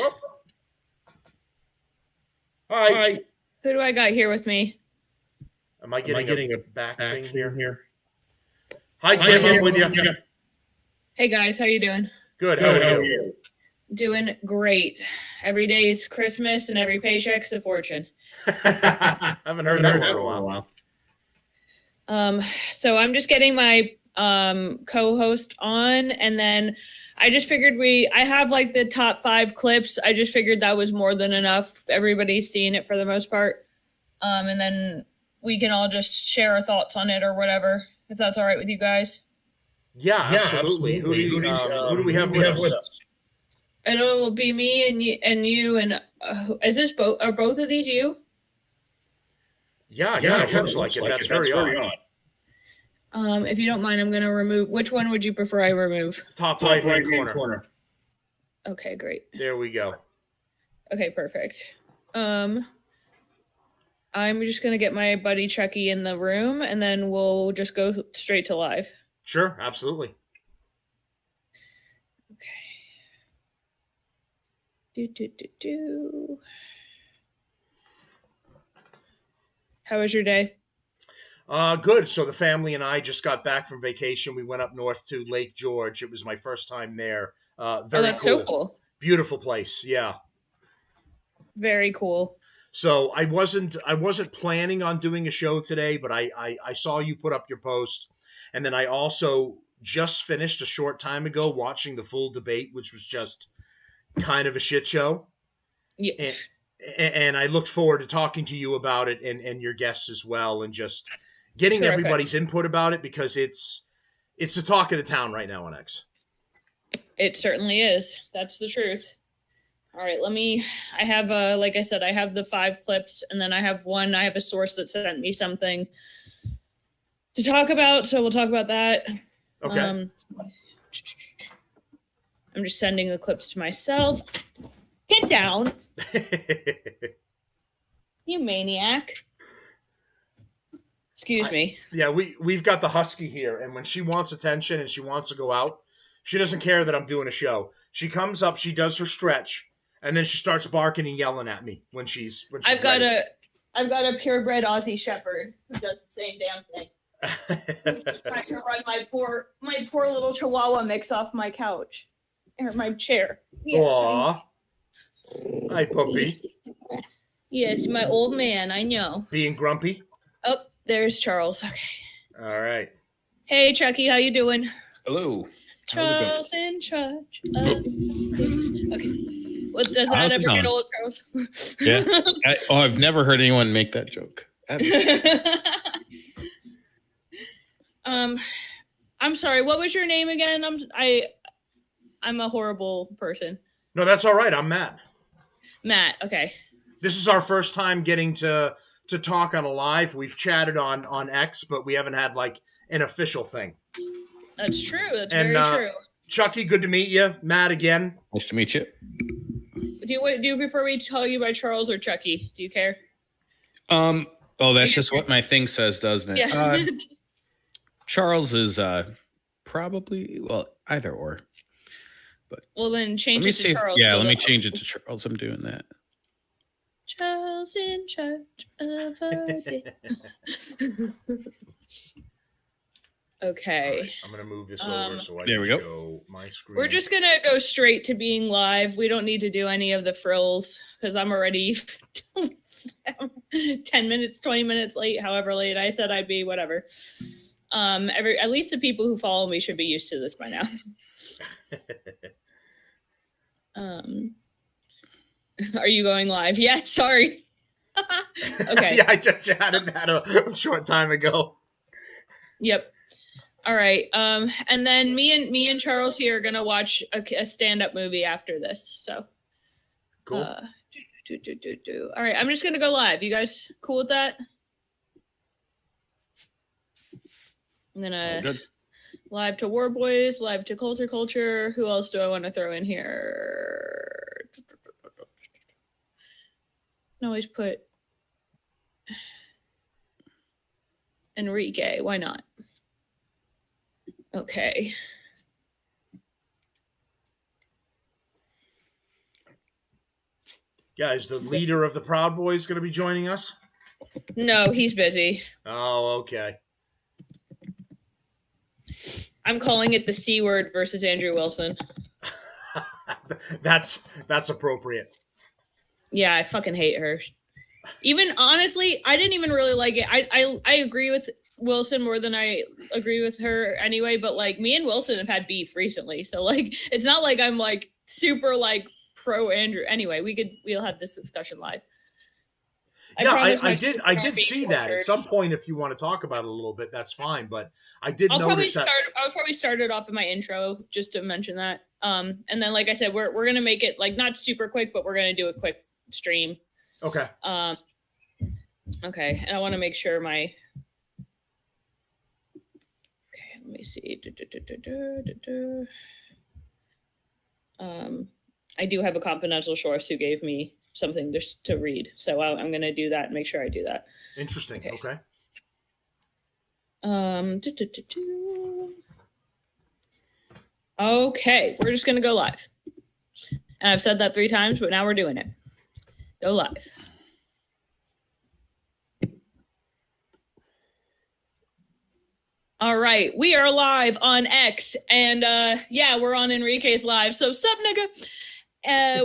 Hi. Who do I got here with me? Am I getting a back thing here? Hi, Kim, I'm with you. Hey, guys. How you doing? Good. How are you? Doing great. Every day is Christmas and every paycheck's a fortune. I haven't heard that for a while. So I'm just getting my co-host on, and then I just figured I have like the top 5 clips. I just figured that was more than enough. Everybody's seen it for the most part. And then we can all just share our thoughts on it or whatever, if that's all right with you guys. Yeah, absolutely. Who do we have with us? It'll be me and you and is this both? Are both of these you? Yeah, it looks like it. That's very odd. If you don't mind, I'm gonna remove. Which one would you prefer I remove? Top right-hand corner. Okay, great. There we go. Okay, perfect. I'm just gonna get my buddy Chucky in the room, and then we'll just go straight to live. Sure, absolutely. How was your day? Good. So the family and I just got back from vacation. We went up north to Lake George. It was my first time there. Very that's cool. so cool. Beautiful place. Yeah. Very cool. So I wasn't planning on doing a show today, but I saw you put up your post, and then I also just finished a short time ago watching the full debate, which was just kind of a shit show. Yeah. And I looked forward to talking to you about it and your guests as well, and just getting Terrific. everybody's input about it, because it's the talk of the town right now on X. It certainly is. That's the truth. All right, I have, like I said, I have the 5 clips, and then I have a source that sent me something to talk about, so we'll talk about that. Okay. I'm just sending the clips to myself. Get down. You maniac. Excuse me. Yeah, we've got the husky here, and when she wants attention and she wants to go out, she doesn't care that I'm doing a show. She comes up, she does her stretch, and then she starts barking and yelling at me when she's I've got ready. a purebred Aussie Shepherd who does the same damn thing. Trying to run my poor little Chihuahua mix off my couch or my chair. Yes, Aw. Hi, puppy. Yes, my old man. I know. Being grumpy. Oh, there's Charles. Okay. All right. Hey, Chucky, how you doing? Hello. Charles in charge. Okay. What does that How's it ever going? get old, Charles? Yeah. I've never heard anyone make that joke. I'm sorry. What was your name again? I'm a horrible person. No, that's all right. I'm Matt. Matt. Okay. This is our first time getting to talk on a live. We've chatted on X, but we haven't had like an official thing. That's true. That's And, very true. Chucky, good to meet you. Matt again. Nice to meet you. Do you prefer me to call you by Charles or Chucky? Do you care? Oh, that's just what my thing says, doesn't it? Yeah. Charles is probably, well, either or. But Well, then change let me it to see. Charles. Yeah, so let me that- change it to Charles. I'm doing that. Charles in charge of our day. Okay. Right, I'm gonna move this over so I There can we go. show my screen. We're just gonna go straight to being live. We don't need to do any of the frills because I'm already 10 minutes, 20 minutes late, however late I said I'd be, whatever. At least the people who follow me should be used to this by now. Are you going live? Yeah, sorry. Okay. Yeah, I just chatted that a short time ago. Yep. All right. And then me and Charles here are gonna watch a stand-up movie after this. So cool. All right, I'm just gonna go live. You guys cool with that? I'm gonna Good. live to War Boys, live to Culture. Who else do I want to throw in here? I can always put Enrique. Why not? Okay. Yeah, is the leader of the Proud Boys going to be joining us? No, he's busy. Oh, okay. I'm calling it the C word versus Andrew Wilson. That's appropriate. Yeah, I fucking hate her. Even honestly, I didn't even really like it. I agree with Wilson more than I agree with her anyway, but like me and Wilson have had beef recently. So like it's not like I'm like super like pro Andrew. Anyway, we'll have this discussion live. I did see that at some point. If you want to talk about it a little bit, that's fine. But I did notice that. I'll probably start it off in my intro just to mention that. And then, like I said, we're gonna make it like not super quick, but we're gonna do a quick stream. Okay. Okay, and I want to make sure my. Okay, let me see. I do have a confidential source who gave me something just to read, so I'm going to do that and make sure I do that. Interesting. Okay. Okay, we're just going to go live. And I've said that 3 times, but now we're doing it. Go live. All right, we are live on X, and yeah, we're on Enrique's live. So, sup, nigga?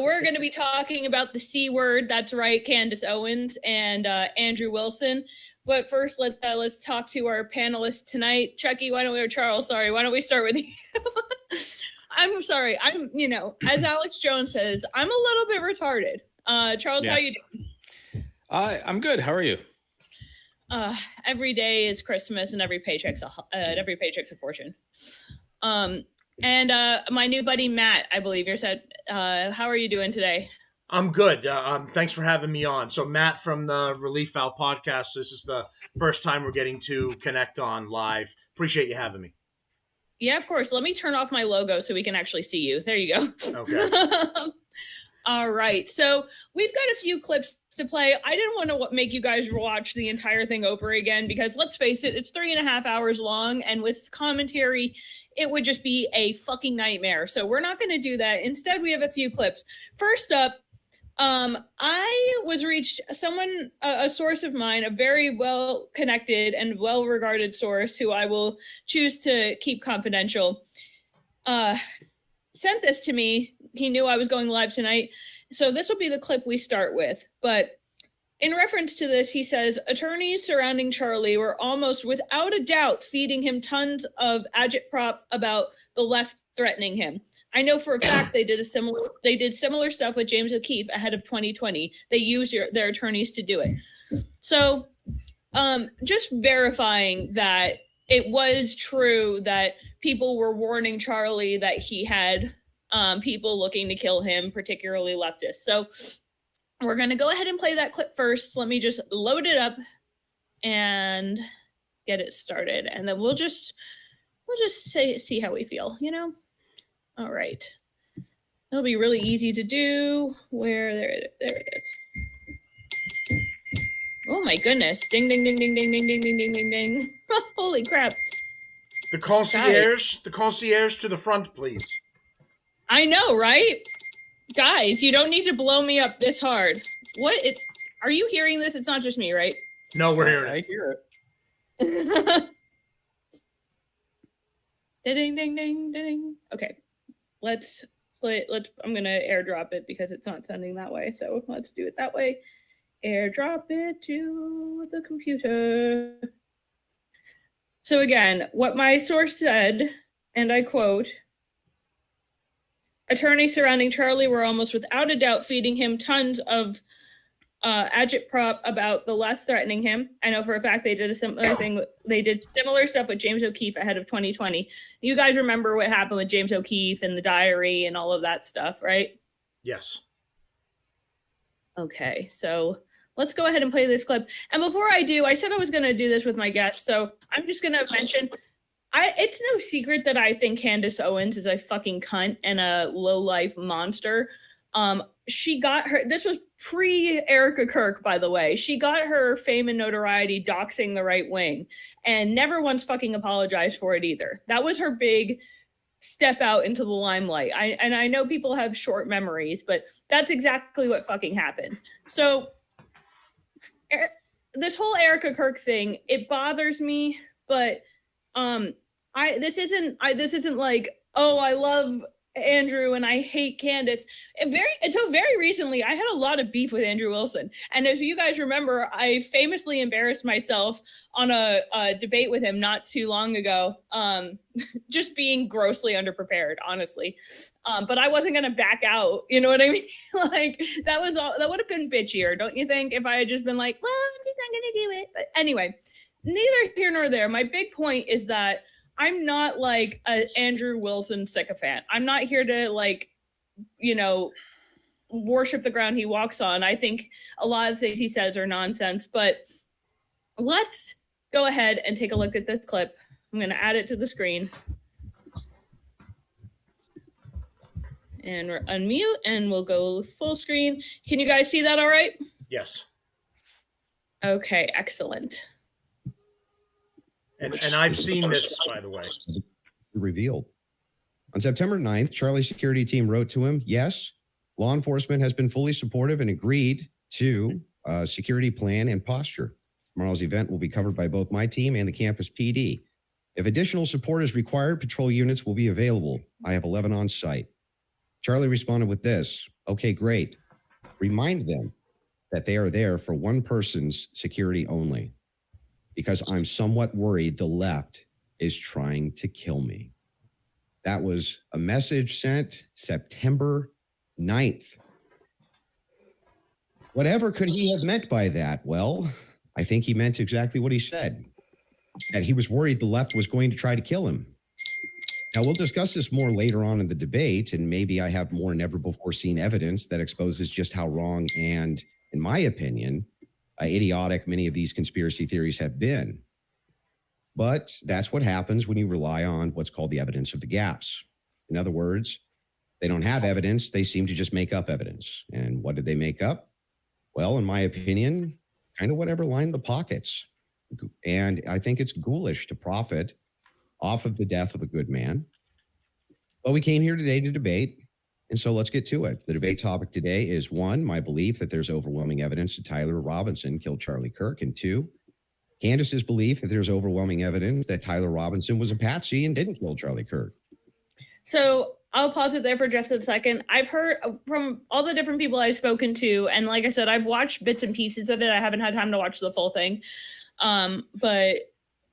We're going to be talking about the C word. That's right, Candace Owens and Andrew Wilson. But first, let's talk to our panelists tonight. Chucky, why don't we? Or Charles, sorry, why don't we start with you? I'm sorry. As Alex Jones says, I'm a little bit retarded. Charles, how you doing? I'm good. How are you? Every day is Christmas, and every paycheck's a fortune. And my new buddy Matt, I believe you said, how are you doing today? I'm good. Thanks for having me on. So Matt from the Relief Valve podcast. This is the first time we're getting to connect on live. Appreciate you having me. Yeah, of course. Let me turn off my logo so we can actually see you. There you go. Okay. All right. So we've got a few clips to play. I didn't want to make you guys watch the entire thing over again because let's face it, it's 3.5 hours long. And with commentary, it would just be a fucking nightmare. So we're not going to do that. Instead, we have a few clips. First up, I was reached a source of mine, a very well-connected and well-regarded source who I will choose to keep confidential, sent this to me. He knew I was going live tonight. So this will be the clip we start with. But in reference to this, he says, attorneys surrounding Charlie were almost without a doubt feeding him tons of agitprop about the left threatening him. I know for a fact they did similar stuff with James O'Keefe ahead of 2020. They used their attorneys to do it. So just verifying that it was true that people were warning Charlie that he had people looking to kill him, particularly leftists. So we're going to go ahead and play that clip first. Let me just load it up and get it started. And then we'll just see how we feel, All right. It'll be really easy to do. There it is. Oh my goodness. Ding, ding, ding, ding, ding, ding, ding, ding, ding, ding, ding. Holy crap. The concierge to the front, please. I know, right? Guys, you don't need to blow me up this hard. Are you hearing this? It's not just me, right? No, we're hearing it. I hear it. Ding, ding, ding, ding. Okay. Let's play it. I'm going to airdrop it because it's not sending that way. So let's do it that way. Airdrop it to the computer. So again, what my source said, and I quote, attorneys surrounding Charlie were almost without a doubt feeding him tons of agitprop about the left threatening him. I know for a fact they did a similar thing. They did similar stuff with James O'Keefe ahead of 2020. You guys remember what happened with James O'Keefe and the diary and all of that stuff, right? Yes. Okay, so let's go ahead and play this clip. And before I do, I said I was going to do this with my guests, so I'm just going to mention, it's no secret that I think Candace Owens is a fucking cunt and a low-life monster. She got her, this was pre Erica Kirk, by the way. She got her fame and notoriety doxing the right wing and never once fucking apologized for it either. That was her big step out into the limelight. I know people have short memories, but that's exactly what fucking happened. So this whole Erica Kirk thing, it bothers me, but this isn't like, oh, I love Andrew and I hate Candace. Until very recently, I had a lot of beef with Andrew Wilson. And as you guys remember, I famously embarrassed myself on a debate with him not too long ago, just being grossly underprepared, honestly. But I wasn't going to back out. You know what I mean? Like, that would have been bitchier, don't you think? If I had just been like, well, I'm just not going to do it. But anyway, neither here nor there. My big point is that I'm not like an Andrew Wilson sycophant. I'm not here to, like, you know, worship the ground he walks on. I think a lot of things he says are nonsense, but let's go ahead and take a look at this clip. I'm going to add it to the screen. And we're unmute and we'll go full screen. Can you guys see that all right? Yes. Okay, excellent. And I've seen this, by the way. Revealed. On September 9th, Charlie's security team wrote to him, yes, law enforcement has been fully supportive and agreed to a security plan and posture. Tomorrow's event will be covered by both my team and the campus PD. If additional support is required, patrol units will be available. I have 11 on site. Charlie responded with this, okay, great. Remind them that they are there for one person's security only, because I'm somewhat worried the left is trying to kill me. That was a message sent September 9th. Whatever could he have meant by that? Well, I think he meant exactly what he said, that he was worried the left was going to try to kill him. Now, we'll discuss this more later on in the debate, and maybe I have more never before seen evidence that exposes just how wrong and, in my opinion, idiotic many of these conspiracy theories have been. But that's what happens when you rely on what's called the evidence of the gaps. In other words, they don't have evidence, they seem to just make up evidence. And what did they make up? Well, in my opinion, kind of whatever lined the pockets. And I think it's ghoulish to profit off of the death of a good man. But we came here today to debate, and so let's get to it. The debate topic today is, one, my belief that there's overwhelming evidence that Tyler Robinson killed Charlie Kirk, and two, Candace's belief that there's overwhelming evidence that Tyler Robinson was a patsy and didn't kill Charlie Kirk. So I'll pause it there for just a second. I've heard from all the different people I've spoken to, and like I said, I've watched bits and pieces of it. I haven't had time to watch the full thing. But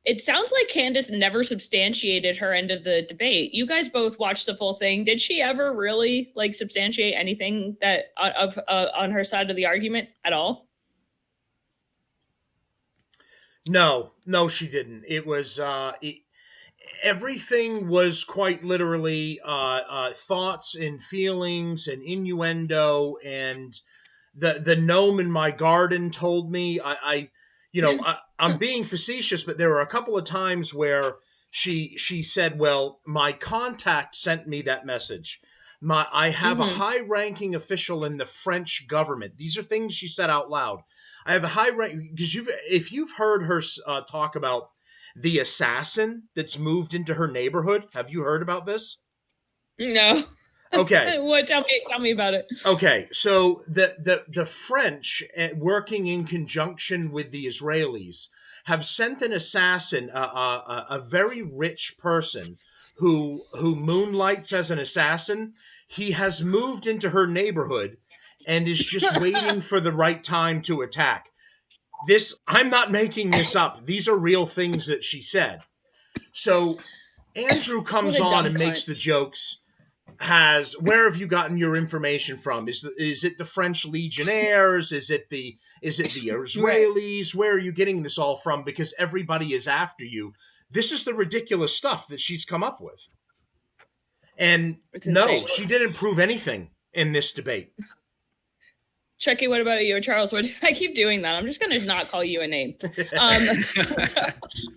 it sounds like Candace never substantiated her end of the debate. You guys both watched the full thing. Did she ever really like substantiate anything that on her side of the argument at all? No, she didn't. It was everything was quite literally thoughts and feelings and innuendo, and the gnome in my garden told me. I'm being facetious, but there were a couple of times where she said, well, my contact sent me that message. I have a high-ranking official in the French government. These are things she said out loud. I have a high rank, because if you've heard her talk about the assassin that's moved into her neighborhood, have you heard about this? No. Okay. What? Tell me about it. Okay, so the French, working in conjunction with the Israelis, have sent an assassin, a very rich person who moonlights as an assassin. He has moved into her neighborhood and is just waiting for the right time to attack. I'm not making this up. These are real things that she said. So Andrew comes on and makes the jokes. Where have you gotten your information from? Is it the French Legionnaires? Is it the Israelis? Where are you getting this all from? Because everybody is after you. This is the ridiculous stuff that she's come up with. And no, she didn't prove anything in this debate. Chucky, what about you? Charles, what I keep doing that. I'm just gonna not call you a name.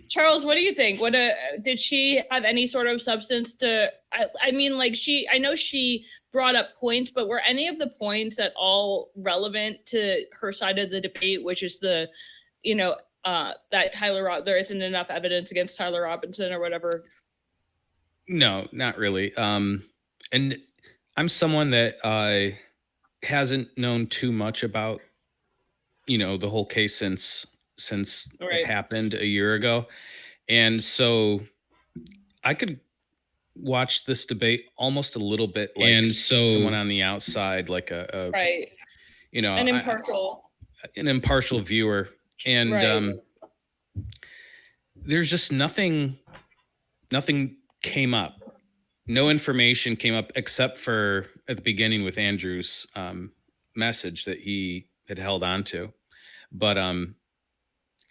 Charles, what do you think? What did she have any sort of substance to I mean, like I know she brought up points, but were any of the points at all relevant to her side of the debate, which is the, that there isn't enough evidence against Tyler Robinson or whatever? No, not really. And I'm someone that hasn't known too much about, the whole case since it happened a year ago. And so I could watch this debate almost a little bit like someone on the outside, like a an impartial viewer. And there's just nothing came up. No information came up except for at the beginning with Andrew's message that he had held on to. But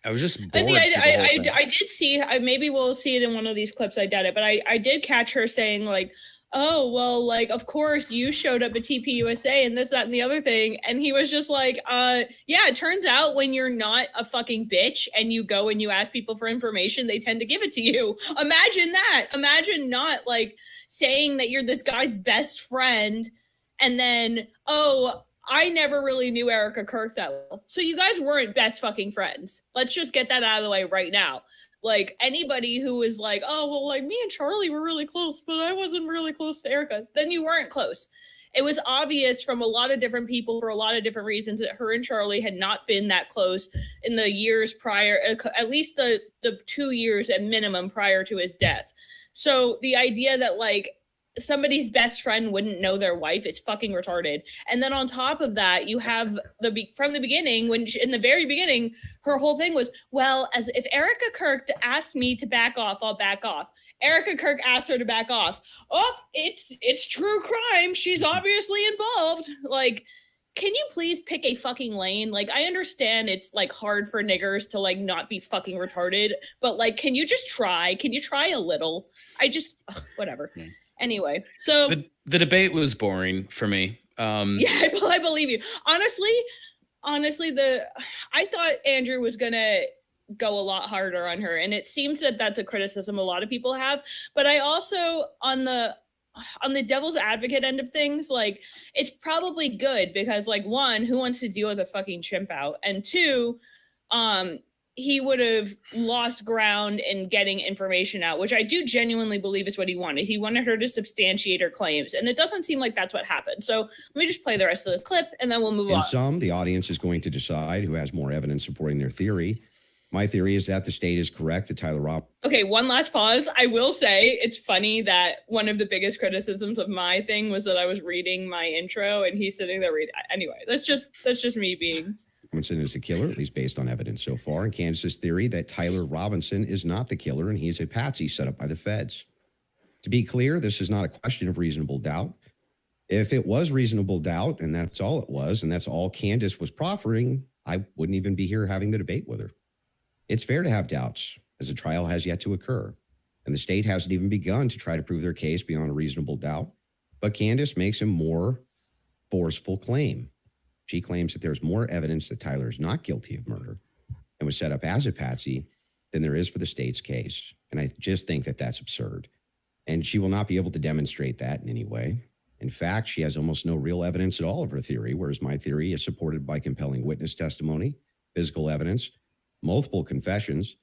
I was just bored. I did see, maybe we'll see it in one of these clips. I doubt it, but I did catch her saying like, oh, well, like, of course you showed up at TPUSA and this, that, and the other thing. And he was just like, yeah, it turns out when you're not a fucking bitch and you go and you ask people for information, they tend to give it to you. Imagine that. Imagine not like saying that you're this guy's best friend and then, oh, I never really knew Erica Kirk that well. So you guys weren't best fucking friends. Let's just get that out of the way right now. Like anybody who was like, oh, well, like me and Charlie were really close, but I wasn't really close to Erica. Then you weren't close. It was obvious from a lot of different people for a lot of different reasons that her and Charlie had not been that close in the years prior, at least the 2 years at minimum prior to his death. So the idea that like somebody's best friend wouldn't know their wife is fucking retarded. And then on top of that, you have from the beginning, in the very beginning, her whole thing was, well, as if Erica Kirk asked me to back off, I'll back off. Erica Kirk asked her to back off. Oh, it's true crime. She's obviously involved. Like, can you please pick a fucking lane? Like, I understand it's like hard for niggers to like not be fucking retarded, but like, can you just try? Can you try a little? Whatever. Yeah. Anyway, so the debate was boring for me. Yeah, I believe you. Honestly, I thought Andrew was gonna go a lot harder on her, and it seems that that's a criticism a lot of people have. But I also on the devil's advocate end of things, like it's probably good because like one, who wants to deal with a fucking chimp out, and two, he would have lost ground in getting information out, which I do genuinely believe is what he wanted. He wanted her to substantiate her claims, and it doesn't seem like that's what happened. So let me just play the rest of this clip, and then we'll move on. The audience is going to decide who has more evidence supporting their theory. My theory is that the state is correct that Tyler Robb. Okay, one last pause. I will say it's funny that one of the biggest criticisms of my thing was that I was reading my intro, and he's sitting there reading. Anyway, that's just me being... Robinson is the killer, at least based on evidence so far, and Candace's theory that Tyler Robinson is not the killer and he's a patsy set up by the feds. To be clear, this is not a question of reasonable doubt. If it was reasonable doubt, and that's all it was, and that's all Candace was proffering, I wouldn't even be here having the debate with her. It's fair to have doubts, as the trial has yet to occur, and the state hasn't even begun to try to prove their case beyond a reasonable doubt, but Candace makes a more forceful claim. She claims that there's more evidence that Tyler is not guilty of murder and was set up as a patsy than there is for the state's case. And I just think that that's absurd. And she will not be able to demonstrate that in any way. In fact, she has almost no real evidence at all of her theory, whereas my theory is supported by compelling witness testimony, physical evidence, multiple confessions,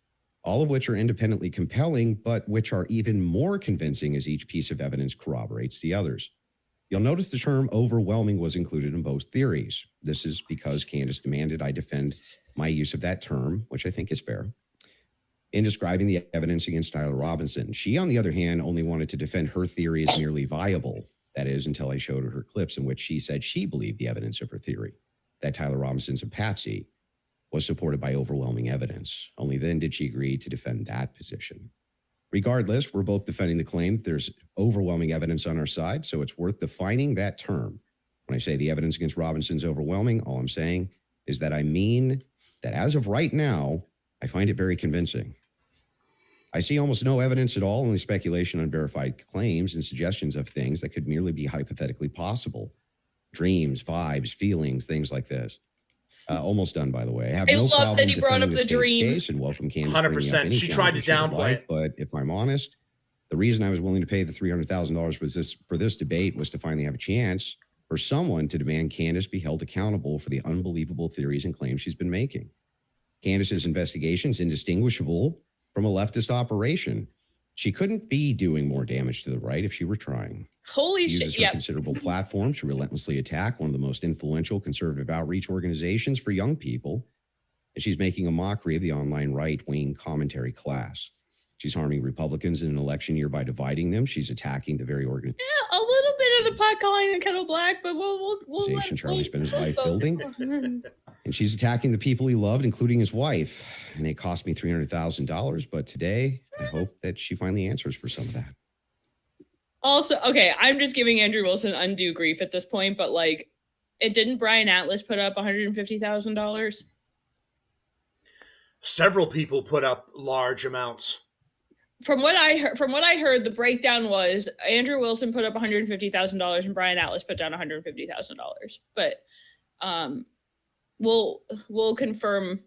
all of which are independently compelling, but which are even more convincing as each piece of evidence corroborates the others. You'll notice the term overwhelming was included in both theories. This is because Candace demanded I defend my use of that term, which I think is fair, in describing the evidence against Tyler Robinson. She, on the other hand, only wanted to defend her theory as merely viable. That is, until I showed her clips in which she said she believed the evidence of her theory, that Tyler Robinson's a patsy, was supported by overwhelming evidence. Only then did she agree to defend that position. Regardless, we're both defending the claim that there's overwhelming evidence on our side, so it's worth defining that term. When I say the evidence against Robinson's overwhelming, all I'm saying is that I mean that as of right now, I find it very convincing. I see almost no evidence at all, only speculation on verified claims and suggestions of things that could merely be hypothetically possible. dreams, vibes, feelings, things like this. Almost done, by the way. I have I no love problem that he brought defending up the state's dreams. case and welcome Candace 100%. She tried to downplay it. But if I'm honest, the reason I was willing to pay the $300,000 was for this debate was to finally have a chance for someone to demand Candace be held accountable for the unbelievable theories and claims she's been making. Candace's investigation is indistinguishable from a leftist operation. She couldn't be doing more damage to the right if she were trying. Holy She shit. uses her considerable platform to relentlessly attack one of the most influential conservative outreach organizations for young people. And she's making a mockery of the online right-wing commentary class. She's harming Republicans in an election year by dividing them. She's attacking the very organization A little bit of the pot calling the kettle black, but we'll Charlie spent his life building. And she's attacking the people he loved, including his wife. And it cost me $300,000. But today, I hope that she finally answers for some of that. Also, okay, I'm just giving Andrew Wilson undue grief at this point, but like, it didn't Brian Atlas put up $150,000? Several people put up large amounts. From what I heard, the breakdown was Andrew Wilson put up $150,000 and Brian Atlas put down $150,000. But we'll confirm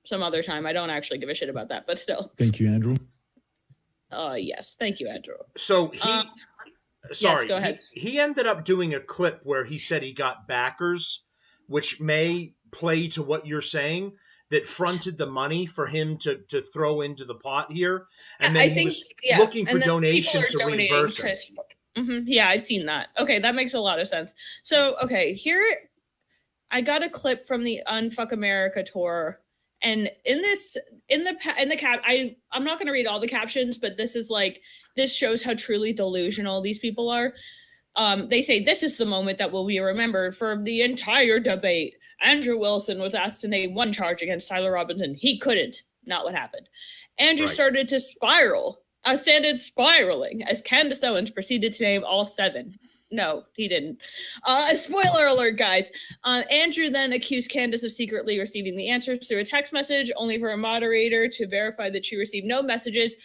some other time. I don't actually give a shit about that, but still. Thank you, Andrew. Yes, thank you, Andrew. So Yes, go ahead. He ended up doing a clip where he said he got backers, which may play to what you're saying, that fronted the money for him to throw into the pot here. And then he was looking for donations to reimburse it. Yeah, I've seen that. Okay, that makes a lot of sense. So, okay, here I got a clip from the Unfuck America tour. And in the cap, I'm not going to read all the captions, but this shows how truly delusional these people are. They say, this is the moment that will be remembered for the entire debate. Andrew Wilson was asked to name one charge against Tyler Robinson. He couldn't. Not what happened. Andrew started to spiral. I started spiraling as Candace Owens proceeded to name all 7. No, he didn't. Spoiler alert, guys. Andrew then accused Candace of secretly receiving the answers through a text message, only for a moderator to verify that she received no messages.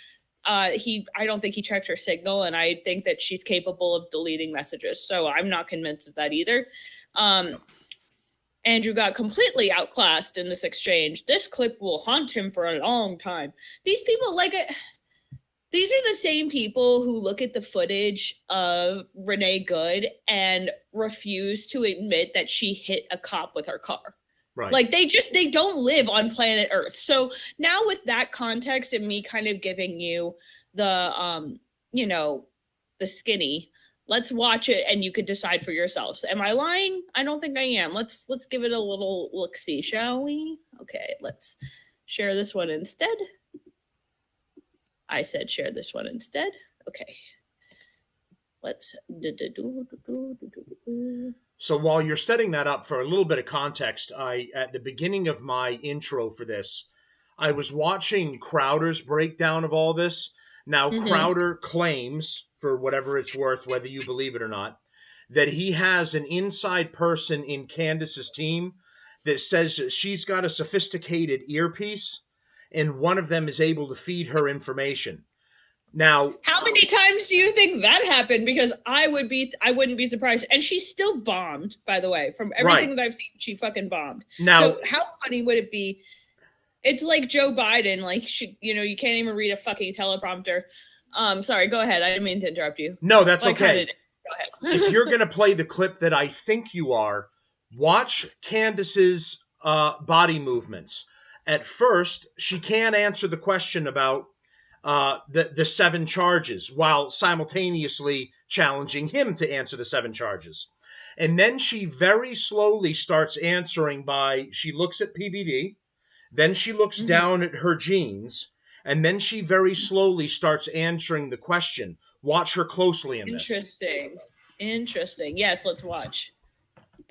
I don't think he checked her signal, and I think that she's capable of deleting messages. So I'm not convinced of that either. Andrew got completely outclassed in this exchange. This clip will haunt him for a long time. These people, these are the same people who look at the footage of Renee Good and refuse to admit that she hit a cop with her car. Right. Like they don't live on planet Earth. So now with that context and me kind of giving you the, the skinny, let's watch it and you could decide for yourselves. Am I lying? I don't think I am. Let's give it a little look-see, shall we? Okay, let's share this one instead. I said share this one instead. Okay. Let's. So while you're setting that up, for a little bit of context, at the beginning of my intro for this, I was watching Crowder's breakdown of all this. Now, Crowder claims, for whatever it's worth, whether you believe it or not, that he has an inside person in Candace's team that says that she's got a sophisticated earpiece and one of them is able to feed her information. Now, how many times do you think that happened? Because I wouldn't be surprised. And she still bombed, by the way. From everything that I've seen, she fucking bombed. Now, so how funny would it be? It's like Joe Biden, you can't even read a fucking teleprompter. Sorry, go ahead. I didn't mean to interrupt you. No, that's okay. Go ahead. If you're going to play the clip that I think you are, watch Candace's body movements. At first, she can't answer the question about the 7 charges while simultaneously challenging him to answer the 7 charges. And then she very slowly starts answering she looks at PBD, then she looks down at her jeans, and then she very slowly starts answering the question. Watch her closely in this. Interesting. Yes, let's watch.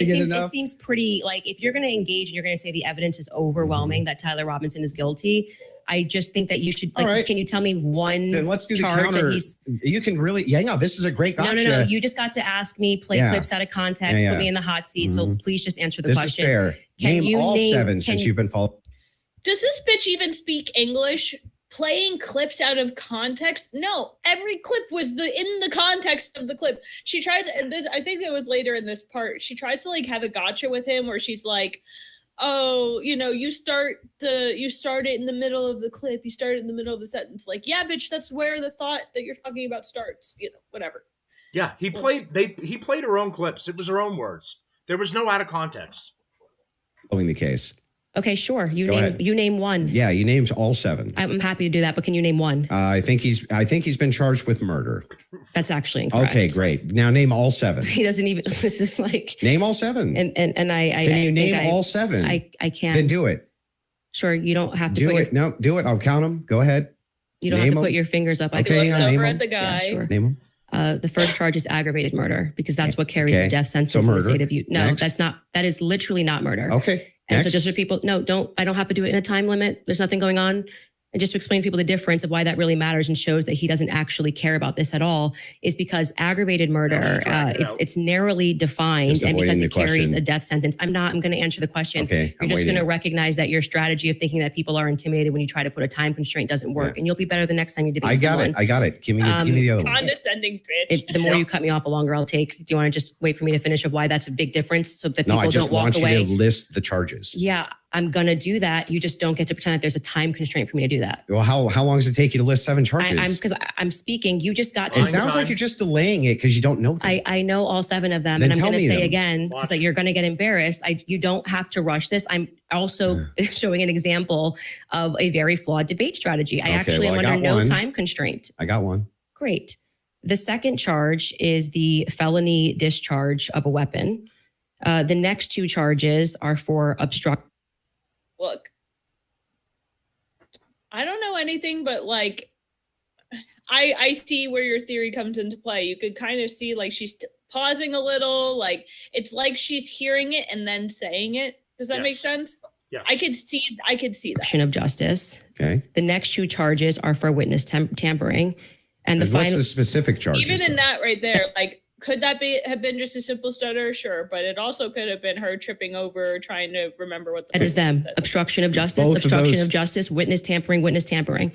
It seems pretty, if you're going to engage and you're going to say the evidence is overwhelming that Tyler Robinson is guilty, I just think that you should, can you tell me one Then let's do the charge counter. You can really, this is a great gotcha. No. You just got to ask me, play clips out of context, put me in the hot seat. So please just answer the question. This is fair. Name all 7 since you've been following. Does this bitch even speak English? playing clips out of context. No, every clip was in the context of the clip. She tries, and this, I think it was later in this part, she tries to like have a gotcha with him where she's like, oh, you start it in the middle of the clip, you start it in the middle of the sentence. Like, yeah, bitch, that's where the thought that you're talking about starts, whatever. Yeah, he played her own clips. It was her own words. There was no out of context. Following the case. Okay, sure. You name one. Yeah, you named all 7. I'm happy to do that, but can you name one? I think he's been charged with murder. That's actually incorrect. Okay, great. Now name all 7. He doesn't even. This is like name all 7. And I can you name all 7? I can't. Then do it. Sure, you don't have to do it. No, do it. I'll count them. Go ahead. You don't have to put your fingers up. Okay, he looks over at the guy. Yeah, sure. Name them. The first charge is aggravated murder because that's what carries a death sentence in the state of Utah. No, Next. that's not. That is literally not murder. Okay. And so just for people, I don't have to do it in a time limit. There's nothing going on. And just to explain to people the difference of why that really matters and shows that he doesn't actually care about this at all is because aggravated murder, it's narrowly defined, and because it carries a death sentence. I'm going to answer the question. Okay, You're just going to recognize that your strategy of thinking that people are intimidated when you try to put a time constraint doesn't work, and you'll be better the next time you debate someone. I got it. Give me the other one. Condescending bitch. The more you cut me off, the longer I'll take. Do you want to just wait for me to finish of why that's a big difference so that people don't walk away? No, I just want you to list the charges. Yeah, I'm going to do that. You just don't get to pretend that there's a time constraint for me to do that. Well, how long does it take you to list 7 charges? Because I'm speaking. You just got to. It sounds like you're just delaying it because you don't know them. I know all 7 of them. Then and I'm going to say them. again, because you're going to get embarrassed. You don't have to rush this. I'm also showing an example of a very flawed debate strategy. I actually am under no time constraint. I got one. Great. The second charge is the felony discharge of a weapon. The next 2 charges are for obstruct. Look, I don't know anything, but like, I see where your theory comes into play. You could kind of see like she's pausing a little, like it's like she's hearing it and then saying it. Does that make sense? Yes. I could see that. Obstruction of justice. Okay. The next 2 charges are for witness tampering, and what's the specific charges? Even in that right there, like. Could that have been just a simple stutter? Sure. But it also could have been her tripping over, trying to remember what that is them. Obstruction of justice, obstruction of justice, witness tampering.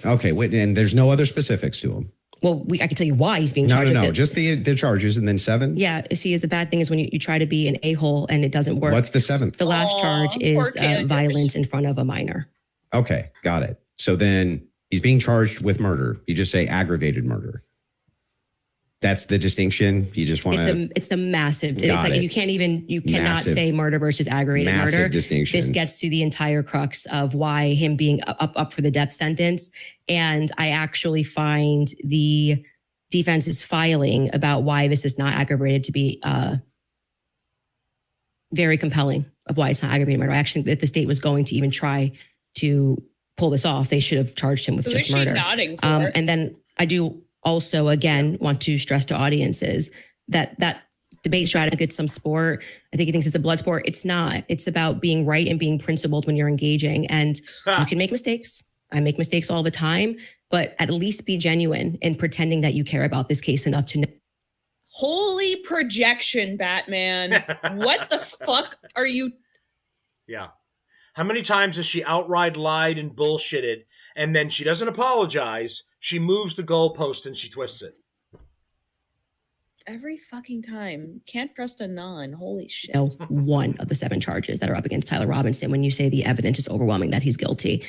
Okay. And there's no other specifics to them. Well, I can tell you why he's being charged. No. Just the charges and then 7. Yeah. See, the bad thing is when you try to be an a-hole and it doesn't work. What's the 7th? The last charge is violence in front of a minor. Okay. Got it. So then he's being charged with murder. You just say aggravated murder. That's the distinction. You just want to. It's a massive. It's like you cannot say murder versus aggravated murder. Distinction. This gets to the entire crux of why him being up for the death sentence. And I actually find the defense's filing about why this is not aggravated to be very compelling of why it's not aggravated murder. I actually think that the state was going to even try to pull this off. They should have charged him with just murder. Nodding for? And then I do. Also, again, want to stress to audiences that debate strategy gets some sport. I think he thinks it's a blood sport. It's not. It's about being right and being principled when you're engaging. And you can make mistakes. I make mistakes all the time, but at least be genuine in pretending that you care about this case enough to know. Holy projection, Batman. What the fuck are you? Yeah. How many times has she outright lied and bullshitted, and then she doesn't apologize? She moves the goalpost and she twists it. Every fucking time. Can't trust a non. Holy shit. One of the 7 charges that are up against Tyler Robinson when you say the evidence is overwhelming that he's guilty.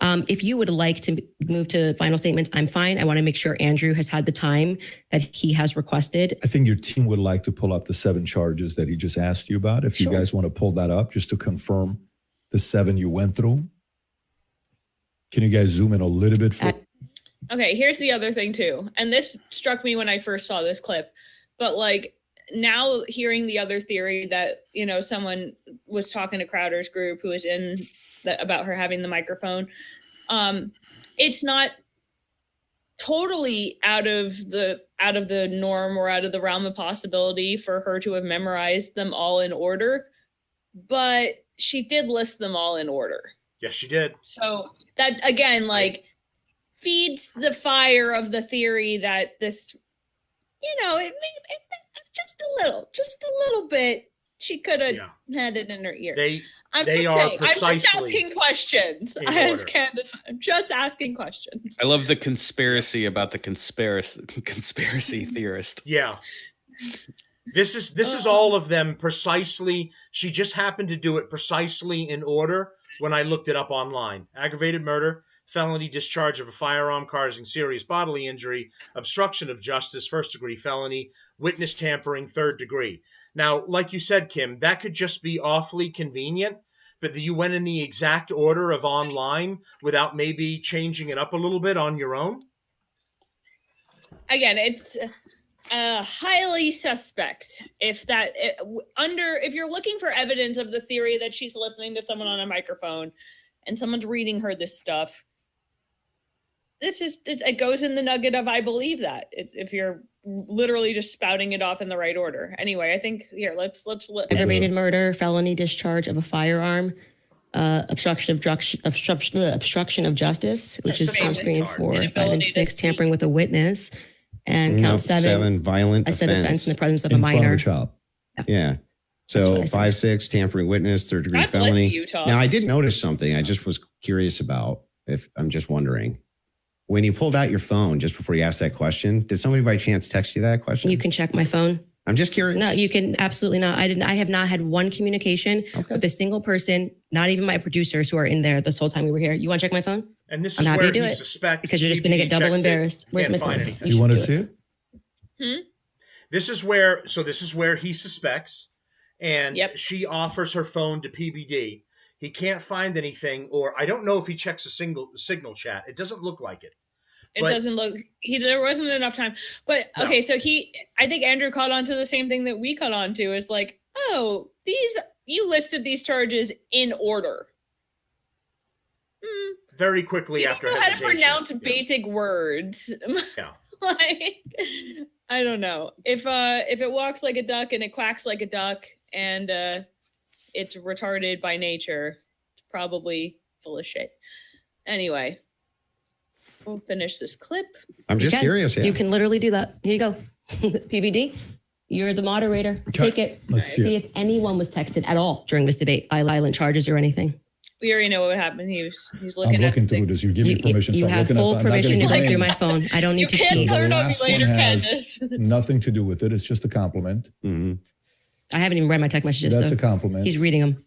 If you would like to move to final statements, I'm fine. I want to make sure Andrew has had the time that he has requested. I think your team would like to pull up the 7 charges that he just asked you about. If you guys want to pull that up just to confirm the 7 you went through. Can you guys zoom in a little bit? Okay, here's the other thing too. And this struck me when I first saw this clip. But like now hearing the other theory that, someone was talking to Crowder's group who was in about her having the microphone. It's not totally out of the norm or out of the realm of possibility for her to have memorized them all in order, but she did list them all in order. Yes, she did. So that again, like, feeds the fire of the theory that this, it just a little bit She could have had it in her ear. I'm they just are saying. I'm just precisely asking questions. in As order. Candace, I'm just asking questions. I love the conspiracy about the conspiracy theorist. Yeah. This is all of them precisely. She just happened to do it precisely in order when I looked it up online. Aggravated murder, felony discharge of a firearm causing serious bodily injury, obstruction of justice, first-degree felony, witness tampering, third degree. Now, like you said, Kim, that could just be awfully convenient, but you went in the exact order of online without maybe changing it up a little bit on your own? Again, it's highly suspect if you're looking for evidence of the theory that she's listening to someone on a microphone and someone's reading her this stuff. It goes in the nugget of I believe that if you're literally just spouting it off in the right order. Anyway, I think here let's aggravated murder, felony discharge of a firearm, obstruction of justice, which is counts 3 and 4, 5 and 6, tampering with a witness, and count 7, violent offense in the presence of a minor. Yeah. So 5, 6, tampering witness, third degree God bless felony. you, Utah. Now I did notice something. I just was curious about. If I'm just wondering, when you pulled out your phone just before you asked that question, did somebody by chance text you that question? You can check my phone. I'm just curious. No, you can absolutely not. I have not had one communication with a single person, not even my producers who are in there this whole time we were here. You want to check my phone? And this I'm is happy where to do he it suspects because you're just going to get double embarrassed. Where's my phone? You want to see it? This is where he suspects, and she offers her phone to PBD. He can't find anything, or I don't know if he checks a signal chat. It doesn't look like it. Doesn't look. There wasn't enough time. But okay, so I think Andrew caught on to the same thing that we caught on to. Is like, oh, you listed these charges in order. Very quickly after know how to hesitation. pronounce basic words. Yeah. Like, I don't know if it walks like a duck and it quacks like a duck and it's retarded by nature, it's probably full of shit. Anyway, we'll finish this clip. I'm just curious. Yeah. You can literally do that. Here you go. PBD, you're the moderator. Take it. Let's see if anyone was texted at all during this debate, violent charges or anything. We already know what happened. He's looking I'm looking through this. You give me permission. You have full permission to look through my phone. I don't need to can't cheat. turn on me later, Candace. Nothing to do with it. It's just a compliment. I haven't even read my text messages. That's a compliment. He's reading them.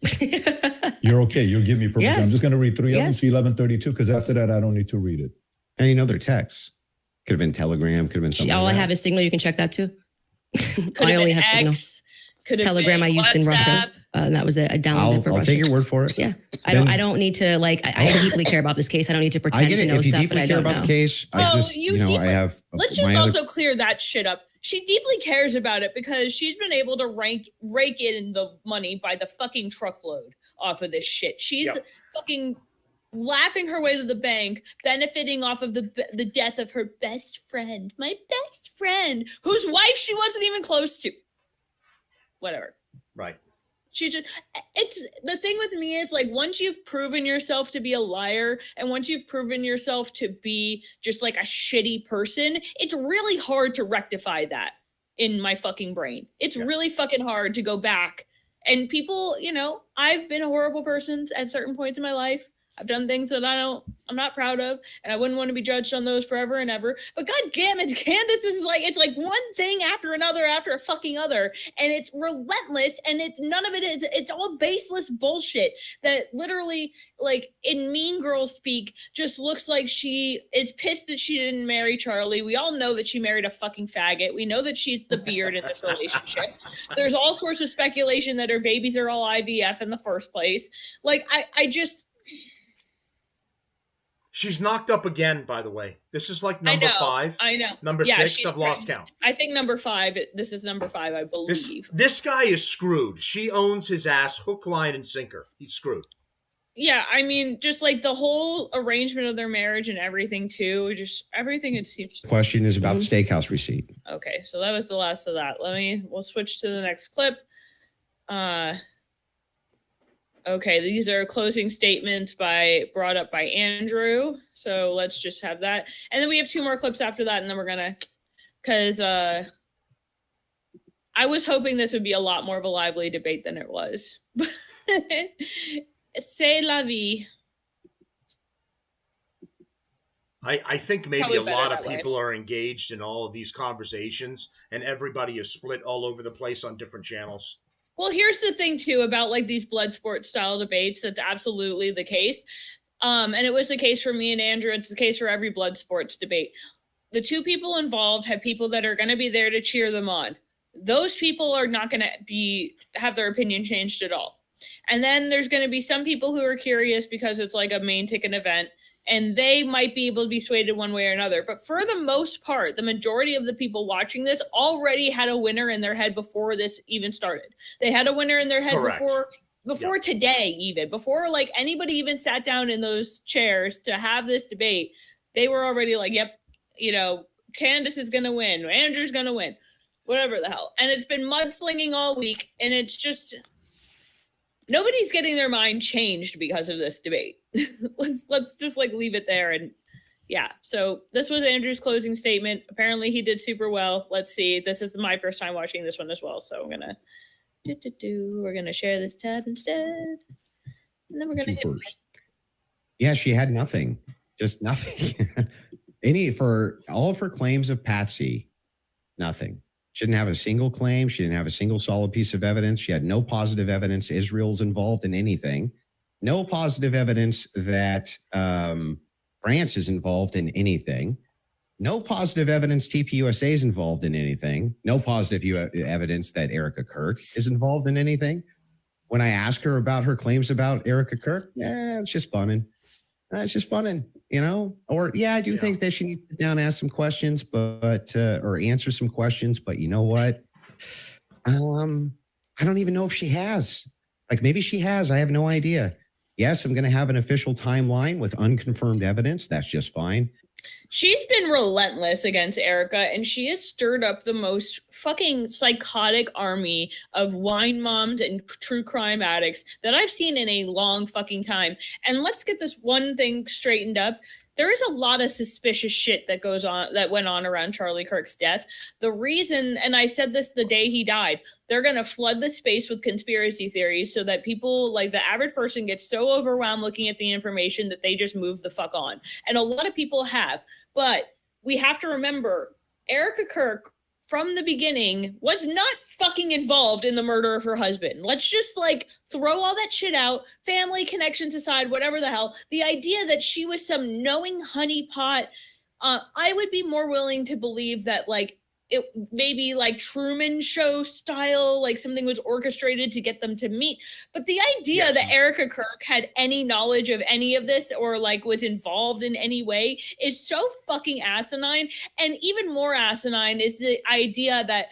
You're okay. You'll give me permission. Yes. I'm just going to read 3 of them, Yes. see 1132, because after that, I don't need to read it. And you know their texts. Could have been Telegram. Could have been something. All like I that. have is Signal. You can check that too. Could I only have have been Signal. X, could have Telegram been I used in Russia. WhatsApp. And that was a download for I'll Russia. take your word for it. Yeah. Then- I don't need to I deeply care about this case. I don't need to I pretend get to it. know If you stuff that deeply I care don't about know. the case, I Well, just, you I deeply- have. Let's just also clear that shit up. She deeply cares about it because she's been able to rake in the money by the fucking truckload off of this shit. She's fucking laughing her way to the bank, benefiting off of the death of her best friend, my best friend, whose wife she wasn't even close to. Whatever. Right. She just, it's the thing with me is like once you've proven yourself to be a liar and once you've proven yourself to be just like a shitty person, it's really hard to rectify that in my fucking brain. It's really fucking hard to go back. And people, I've been a horrible person at certain points in my life. I've done things that I'm not proud of, and I wouldn't want to be judged on those forever and ever. But God damn it, Candace is like, it's like one thing after another after a fucking other, and it's relentless, and it's none of it is, it's all baseless bullshit that literally, like in Mean Girl speak, just looks like she is pissed that she didn't marry Charlie. We all know that she married a fucking faggot. We know that she's the beard in this relationship. There's all sorts of speculation that her babies are all IVF in the first place. Like, I just... She's knocked up again, by the way. This is like number 5. I know. Number 6, I've lost count. I think number 5, this is number 5, I believe. This guy is screwed. She owns his ass hook, line, and sinker. He's screwed. Yeah, I mean, just like the whole arrangement of their marriage and everything too, just everything it seems. The question is about the steakhouse receipt. Okay, so that was the last of that. We'll switch to the next clip. Okay, these are closing statements brought up by Andrew. So let's just have that. And then we have 2 more clips after that, and then we're gonna, because I was hoping this would be a lot more of a lively debate than it was. C'est la vie. I think maybe Probably a lot better of that way. people are engaged in all of these conversations, and everybody is split all over the place on different channels. Well, here's the thing too about like these blood sport style debates. That's absolutely the case. And it was the case for me and Andrew. It's the case for every blood sports debate. The two people involved have people that are going to be there to cheer them on. Those people are not going to have their opinion changed at all. And then there's going to be some people who are curious because it's like a main ticket event, and they might be able to be swayed in one way or another. But for the most part, the majority of the people watching this already had a winner in their head before this even started. They had a winner in their head Correct. before today, even before like anybody even sat down in those chairs to have this debate. They were already like, yep, Candace is going to win. Andrew's going to win, whatever the hell. And it's been mudslinging all week. And it's just, nobody's getting their mind changed because of this debate. let's just like leave it there. And yeah, so this was Andrew's closing statement. Apparently he did super well. Let's see. This is my first time watching this one as well. So I'm going to, we're going to share this tab instead. And then we're going to hit first. Yeah, she had nothing, just nothing. For all of her claims of Patsy, nothing. She didn't have a single claim. She didn't have a single solid piece of evidence. She had no positive evidence Israel's involved in anything. No positive evidence that France is involved in anything. No positive evidence TPUSA is involved in anything. No positive evidence that Erica Kirk is involved in anything. When I ask her about her claims about Erica Kirk, it's just funning. It's just funning, Or I do think that she needs to sit down and ask some questions, or answer some questions. But you know what? I don't even know if she has. Like maybe she has. I have no idea. Yes, I'm going to have an official timeline with unconfirmed evidence. That's just fine. She's been relentless against Erica, and she has stirred up the most fucking psychotic army of wine moms and true crime addicts that I've seen in a long fucking time. And let's get this one thing straightened up. There is a lot of suspicious shit that went on around Charlie Kirk's death. The reason, and I said this the day he died, they're going to flood the space with conspiracy theories so that people, like the average person, gets so overwhelmed looking at the information that they just move the fuck on. And a lot of people have. But we have to remember, Erica Kirk, from the beginning, was not fucking involved in the murder of her husband. Let's just like throw all that shit out, family connections aside, whatever the hell. The idea that she was some knowing honeypot, I would be more willing to believe that like it maybe like Truman Show style, like something was orchestrated to get them to meet. But the idea that Erica Kirk had any knowledge of any of this or like was involved in any way is so fucking asinine. And even more asinine is the idea that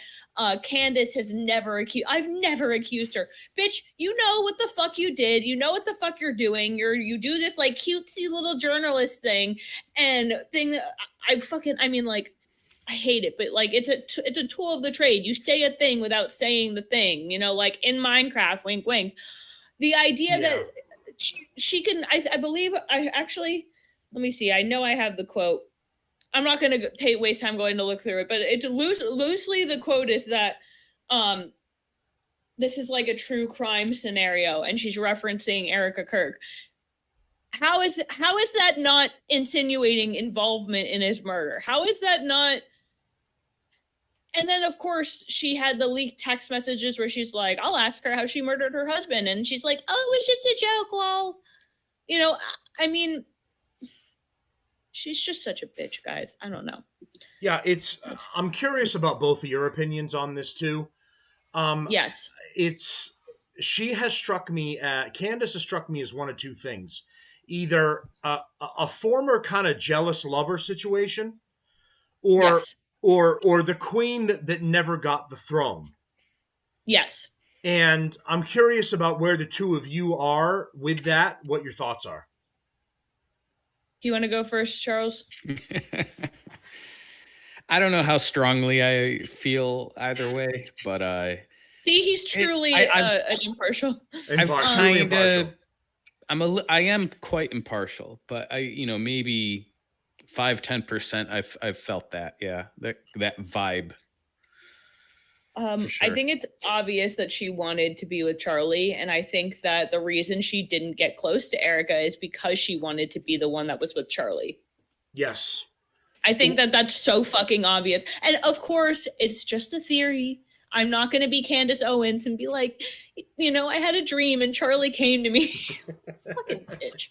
Candace has never accused. I've never accused her. Bitch, you know what the fuck you did. You know what the fuck you're doing. You do this like cutesy little journalist thing and thing that I hate it, but like it's a tool of the trade. You say a thing without saying the thing, like in Minecraft, wink, wink. The idea that she can, I believe, let me see. I know I have the quote. I'm not going to waste time going to look through it, but it's loosely the quote is that this is like a true crime scenario, and she's referencing Erica Kirk. How is that not insinuating involvement in his murder? How is that not? And then, of course, she had the leaked text messages where she's like, I'll ask her how she murdered her husband. And she's like, oh, it was just a joke, lol. I mean, she's just such a bitch, guys. I don't know. Yeah, I'm curious about both of your opinions on this, too. Yes. Candace has struck me as one of two things. Either a former kind of jealous lover situation, or the queen that never got the throne. Yes. And I'm curious about where the two of you are with that, what your thoughts are. Do you want to go first, Charles? I don't know how strongly I feel either way, but see, he's truly an impartial. I am quite impartial, but maybe 5-10% I've felt that, that vibe. I think it's obvious that she wanted to be with Charlie, and I think that the reason she didn't get close to Erica is because she wanted to be the one that was with Charlie. Yes. I think that that's so fucking obvious. And of course, it's just a theory. I'm not going to be Candace Owens and be like, I had a dream and Charlie came to me. Fucking bitch.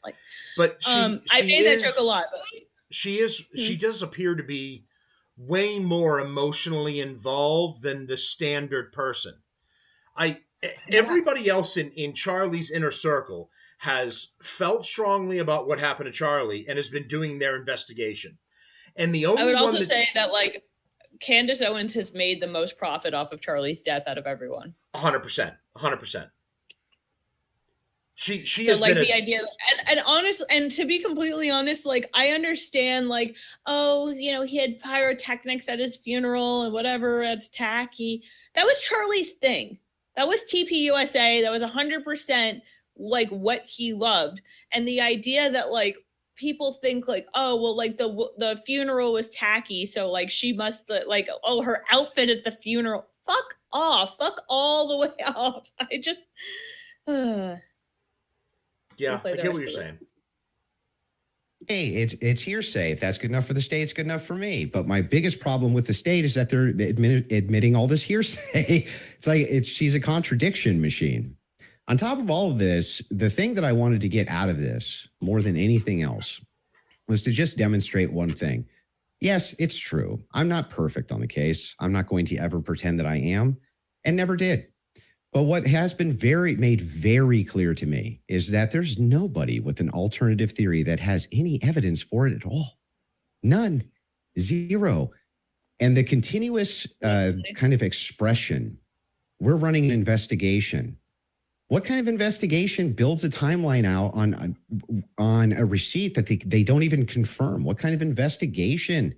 Like, but I made that joke a lot. But she does appear to be way more emotionally involved than the standard person. Everybody else in Charlie's inner circle has felt strongly about what happened to Charlie and has been doing their investigation. And the only I would also say that Candace Owens has made the most profit off of Charlie's death out of everyone. 100%. She has been the idea, and honest, and to be completely honest, I understand, he had pyrotechnics at his funeral and whatever. That's tacky. That was Charlie's thing. That was TPUSA. That was 100% what he loved. And the idea that people think the funeral was tacky, so she must her outfit at the funeral. Fuck off. Fuck all the way off. I just. Yeah, I get what you're saying. Hey, it's hearsay. If that's good enough for the state, it's good enough for me. But my biggest problem with the state is that they're admitting all this hearsay. She's a contradiction machine. On top of all of this, the thing that I wanted to get out of this more than anything else was to just demonstrate one thing. Yes, it's true. I'm not perfect on the case. I'm not going to ever pretend that I am, and never did. But what has been made very clear to me is that there's nobody with an alternative theory that has any evidence for it at all. None. Zero. And the continuous kind of expression, we're running an investigation. What kind of investigation builds a timeline out on a receipt that they don't even confirm? What kind of investigation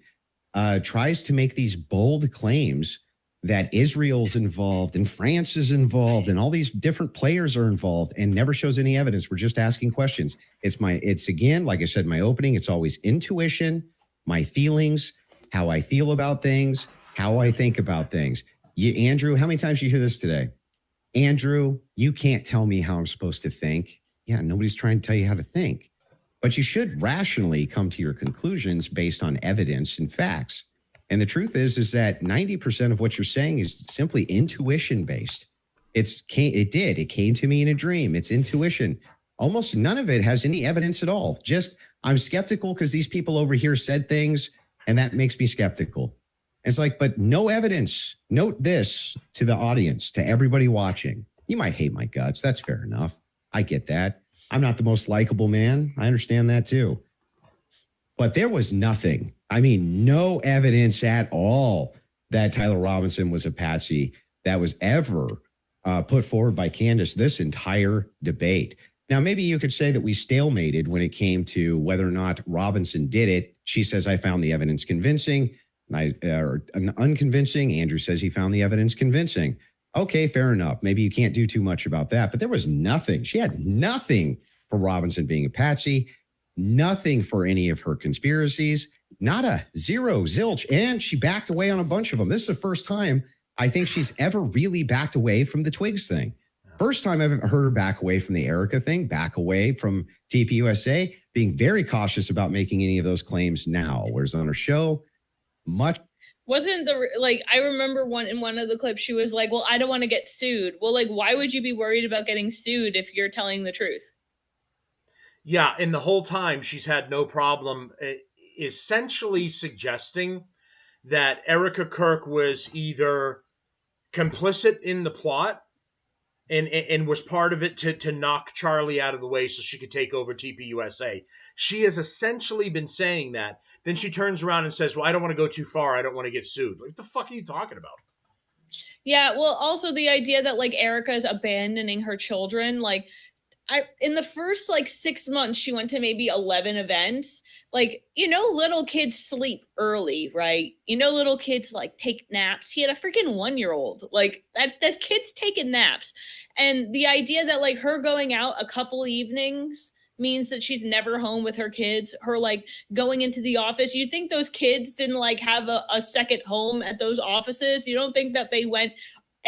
tries to make these bold claims that Israel's involved and France is involved and all these different players are involved and never shows any evidence? We're just asking questions. It's again, like I said in my opening, it's always intuition, my feelings, how I feel about things, how I think about things. Andrew, how many times did you hear this today? Andrew, you can't tell me how I'm supposed to think. Yeah, nobody's trying to tell you how to think. But you should rationally come to your conclusions based on evidence and facts. And the truth is that 90% of what you're saying is simply intuition based. It came to me in a dream. It's intuition. Almost none of it has any evidence at all. Just I'm skeptical because these people over here said things, and that makes me skeptical. It's but no evidence. Note this to the audience, to everybody watching. You might hate my guts. That's fair enough. I get that. I'm not the most likable man. I understand that too. But there was nothing. I mean, no evidence at all that Tyler Robinson was a patsy that was ever put forward by Candace this entire debate. Now, maybe you could say that we stalemated when it came to whether or not Robinson did it. She says, I found the evidence convincing. Unconvincing. Andrew says he found the evidence convincing. Okay, fair enough. Maybe you can't do too much about that, but there was nothing. She had nothing for Robinson being a patsy, nothing for any of her conspiracies, not a zero, zilch. And she backed away on a bunch of them. This is the first time I think she's ever really backed away from the Twigs thing. First time I've heard her back away from the Erica thing, back away from TPUSA, being very cautious about making any of those claims now. Whereas on her show, much wasn't I remember in one of the clips she was like, well, I don't want to get sued. Well, why would you be worried about getting sued if you're telling the truth? Yeah, and the whole time she's had no problem essentially suggesting that Erica Kirk was either complicit in the plot and was part of it to knock Charlie out of the way so she could take over TPUSA. She has essentially been saying that. Then she turns around and says, well, I don't want to go too far. I don't want to get sued. What the fuck are you talking about? Yeah, well, also the idea that Erica is abandoning her children, in the first 6 months, she went to maybe 11 events. Little kids sleep early, right? Little kids take naps. He had a freaking 1-year-old. That kid's taking naps. And the idea that her going out a couple evenings means that she's never home with her kids. Her like going into the office. You think those kids didn't like have a second home at those offices? You don't think that they went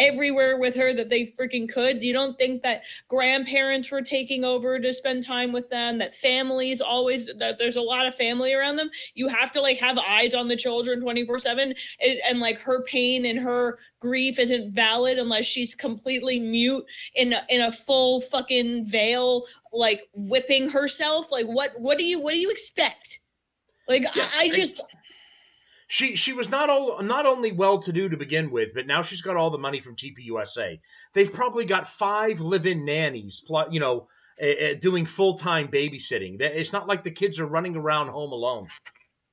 everywhere with her that they freaking could? You don't think that grandparents were taking over to spend time with them, that families always, that there's a lot of family around them? You have to like have eyes on the children 24/7, and like her pain and her grief isn't valid unless she's completely mute in a full fucking veil, like whipping herself. Like what do you expect? Like yeah, I just She was not only well-to-do to begin with, but now she's got all the money from TPUSA. They've probably got 5 live-in nannies, doing full-time babysitting. It's not like the kids are running around home alone.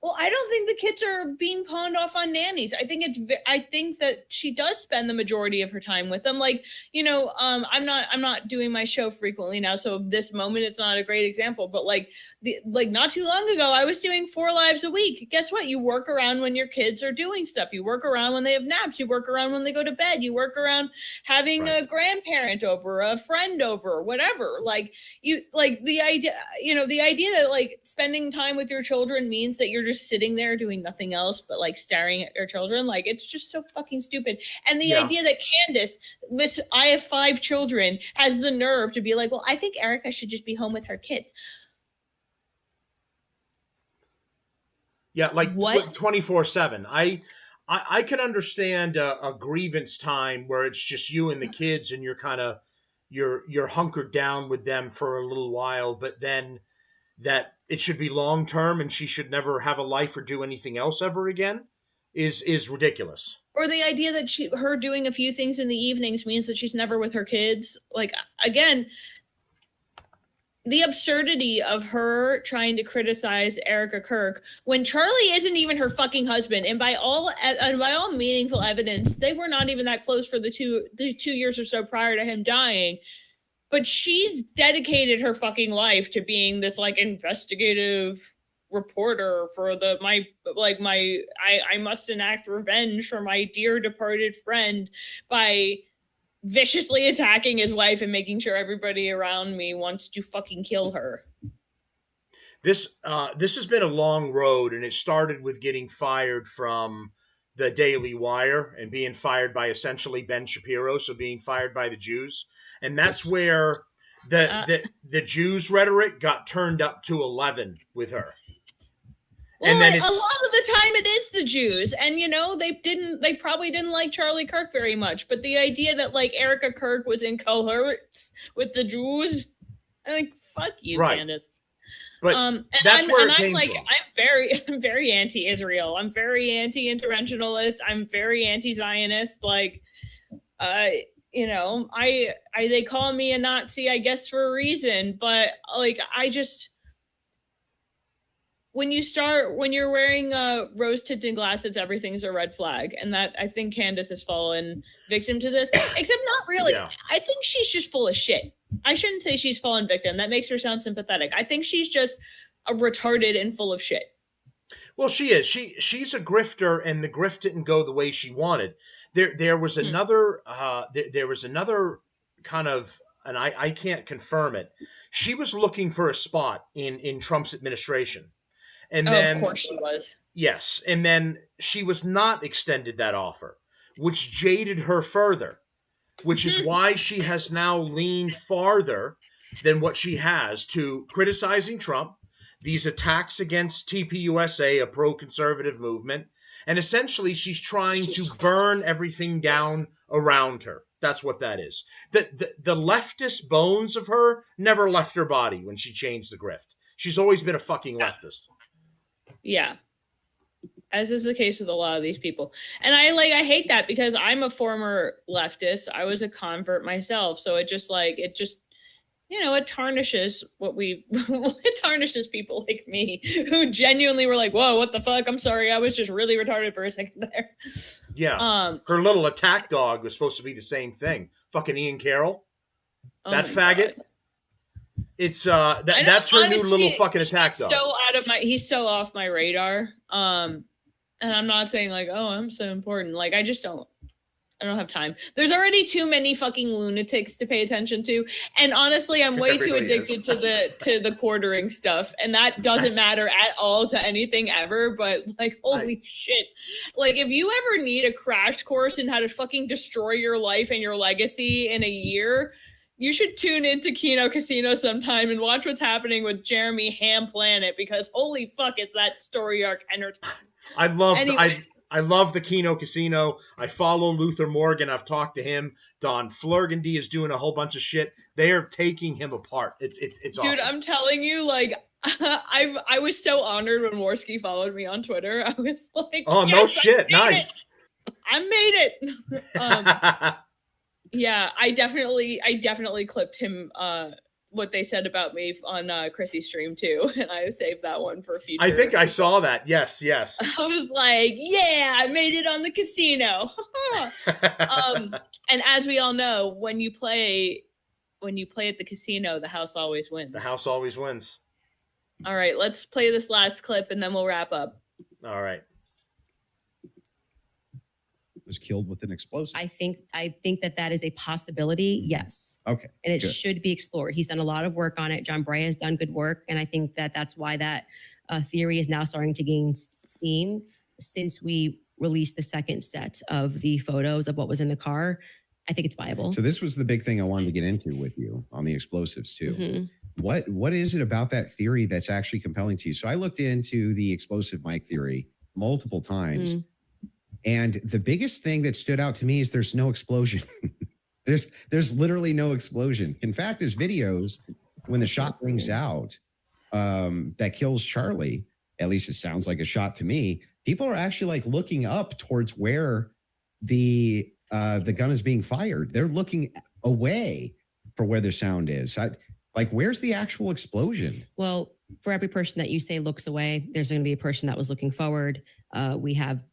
Well, I don't think the kids are being pawned off on nannies. I think that she does spend the majority of her time with them. Like, I'm not doing my show frequently now, so this moment it's not a great example. But like not too long ago, I was doing 4 lives a week. Guess what? You work around when your kids are doing stuff. You work around when they have naps. You work around when they go to bed. You work around having a grandparent over, a friend over, whatever. Like the idea that like spending time with your children means that you're just sitting there doing nothing else but like staring at your children, like it's just so fucking stupid. And the idea that Candace, I have 5 children, has the nerve to be like, well, I think Erica should just be home with her kids. Yeah, like what? 24/7. I can understand a grievance time where it's just you and the kids and you're hunkered down with them for a little while, but then that it should be long term and she should never have a life or do anything else ever again is ridiculous. Or the idea that her doing a few things in the evenings means that she's never with her kids. Like, again, the absurdity of her trying to criticize Erica Kirk when Charlie isn't even her fucking husband, and by all meaningful evidence, they were not even that close for the 2 years or so prior to him dying. But she's dedicated her fucking life to being this like investigative reporter for I must enact revenge for my dear departed friend by viciously attacking his wife and making sure everybody around me wants to fucking kill her. This has been a long road, and it started with getting fired from the Daily Wire and being fired by essentially Ben Shapiro, so being fired by the Jews. And that's where the Jews rhetoric got turned up to 11 with her. Well, and then a lot of the time it is the Jews, and they probably didn't like Charlie Kirk very much. But the idea that like Erica Kirk was in cohorts with the Jews, I'm like, fuck you, right. Candace. But that's where it came from. I'm very anti-Israel. I'm very anti-interventionalist. I'm very anti-Zionist. Like, they call me a Nazi, I guess, for a reason. But like, when you're wearing rose tinted glasses, everything's a red flag. And that, I think Candace has fallen victim to this, except not really. Yeah. I think she's just full of shit. I shouldn't say she's fallen victim. That makes her sound sympathetic. I think she's just a retarded and full of shit. Well, she is. She's a grifter, and the grift didn't go the way she wanted. There was another there was another kind of, and I can't confirm it. She was looking for a spot in Trump's administration. And then, of course she was. Yes. And then she was not extended that offer, which jaded her further, which is why she has now leaned farther than what she has to criticizing Trump, these attacks against TPUSA, a pro-conservative movement, and essentially she's trying to burn everything down around her. That's what that is. The leftist bones of her never left her body when she changed the grift. She's always been a fucking leftist. Yeah. As is the case with a lot of these people. And I hate that because I'm a former leftist. I was a convert myself. So it tarnishes it tarnishes people like me who genuinely were like, whoa, what the fuck? I'm sorry. I was just really retarded for a second there. Yeah. Her little attack dog was supposed to be the same thing. Fucking Ian Carroll. That faggot. God. It's that's her honestly, new little fucking attack dog. He's so off my radar. And I'm not saying like, oh, I'm so important. Like, I just don't. I don't have time. There's already too many fucking lunatics to pay attention to, and honestly, I'm way too addicted to the quartering stuff, and that doesn't matter at all to anything ever. But like, holy shit! Like, if you ever need a crash course in how to fucking destroy your life and your legacy in a year, you should tune into Kino Casino sometime and watch what's happening with Jeremy Ham Planet, because holy fuck, it's that story arc entertainment. I love the Kino Casino. I follow Luther Morgan. I've talked to him. Don Flurgandy is doing a whole bunch of shit. They are taking him apart. It's Dude, awesome. I'm telling you, like, I was so honored when Morsky followed me on Twitter. I was like, oh, yes, no shit. Nice. I made it. Yeah, I definitely clipped him what they said about me on Chrissy's stream too, and I saved that one for future. I think I saw that. Yes. I was like, yeah, I made it on the casino. And as we all know, when you play at the casino, the house always wins. The house always wins. All right, let's play this last clip and then we'll wrap up. All right. Was killed with an explosive. I think that is a possibility. Yes. Okay. And it good. should be explored. He's done a lot of work on it. John Brea has done good work, and I think that that's why that theory is now starting to gain steam since we released the second set of the photos of what was in the car. I think it's viable. So this was the big thing I wanted to get into with you on the explosives too. Mm-hmm. What is it about that theory that's actually compelling to you? So I looked into the explosive mic theory multiple times. Mm. And the biggest thing that stood out to me is there's no explosion. there's literally no explosion. In fact, there's videos when the shot rings out that kills Charlie. At least it sounds like a shot to me. People are actually like looking up towards where the gun is being fired. They're looking away for where the sound is. Where's the actual explosion? Well, for every person that you say looks away, there's going to be a person that was looking forward. We have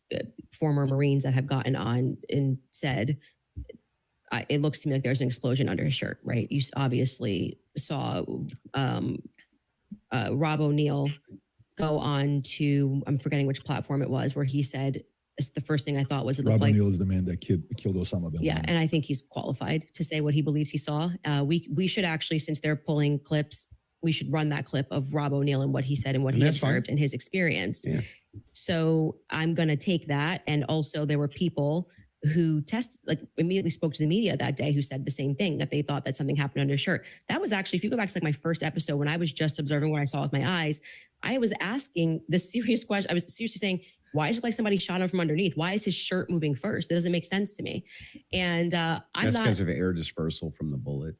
former Marines that have gotten on and said, it looks to me like there's an explosion under his shirt, right? You obviously saw Rob O'Neill go on to, I'm forgetting which platform it was, where he said, it's the first thing I thought was it looked Rob like. O'Neill is the man that killed Osama bin Laden. Yeah, and I think he's qualified to say what he believes he saw. We should actually, since they're pulling clips, we should run that clip of Rob O'Neill and what he said and what he observed and his experience. Yeah. So I'm going to take that. And also there were people who immediately spoke to the media that day who said the same thing, that they thought that something happened under his shirt. That was actually, if you go back to like my first episode, when I was just observing what I saw with my eyes, I was asking the serious question. I was seriously saying, why is it like somebody shot him from underneath? Why is his shirt moving first? It doesn't make sense to me. And that's because of air dispersal from the bullet.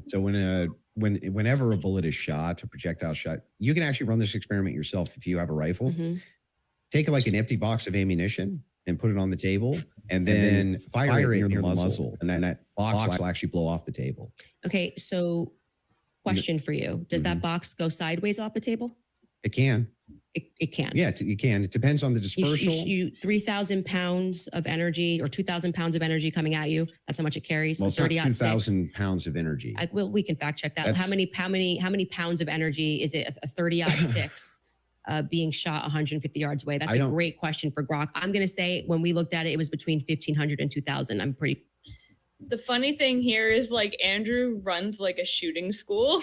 So whenever a bullet is shot, a projectile shot, you can actually run this experiment yourself if you have a rifle. Mm-hmm. Take like an empty box of ammunition and put it on the table, and then fire it near the muzzle, and then that box will actually blow off the table. Okay, so question for you. Does that box go sideways off the table? It can. It can. Yeah, you can. It depends on the dispersal. You 3,000 pounds of energy or 2,000 pounds of energy coming at you. That's how much it carries. Well, it's not 2,000 pounds of energy. We can fact check that. How many pounds of energy is it? A 30-06 being shot 150 yards away. That's a great question for Grok. I'm going to say when we looked at it, it was between 1,500 and 2,000. The funny thing here is like Andrew runs like a shooting school.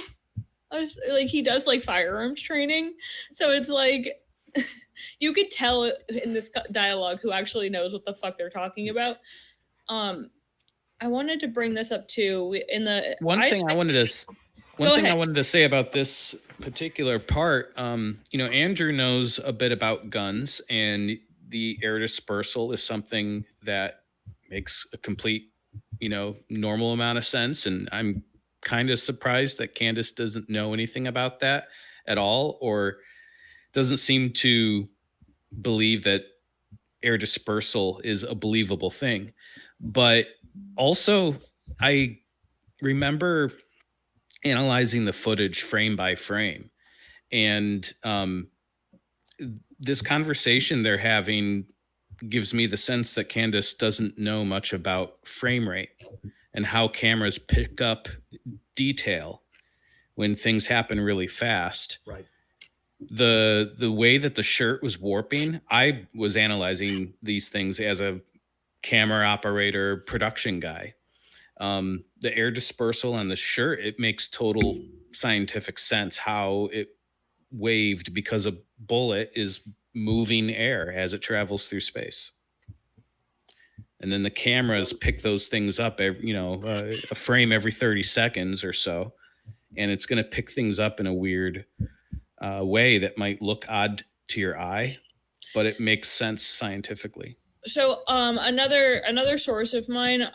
Like he does like firearms training. So it's like, you could tell in this dialogue who actually knows what the fuck they're talking about. I wanted to bring this up too. One thing I wanted to say about this particular part, Andrew knows a bit about guns, and the air dispersal is something that makes a complete, normal amount of sense. And I'm kind of surprised that Candace doesn't know anything about that at all, or doesn't seem to believe that air dispersal is a believable thing. But also, I remember analyzing the footage frame by frame, and this conversation they're having gives me the sense that Candace doesn't know much about frame rate and how cameras pick up detail when things happen really fast. Right. The way that the shirt was warping, I was analyzing these things as a camera operator, production guy. The air dispersal on the shirt, it makes total scientific sense how it waved, because a bullet is moving air as it travels through space. And then the cameras pick those things up, a frame every 30 seconds or so. And it's going to pick things up in a weird way that might look odd to your eye, but it makes sense scientifically. So another source of mine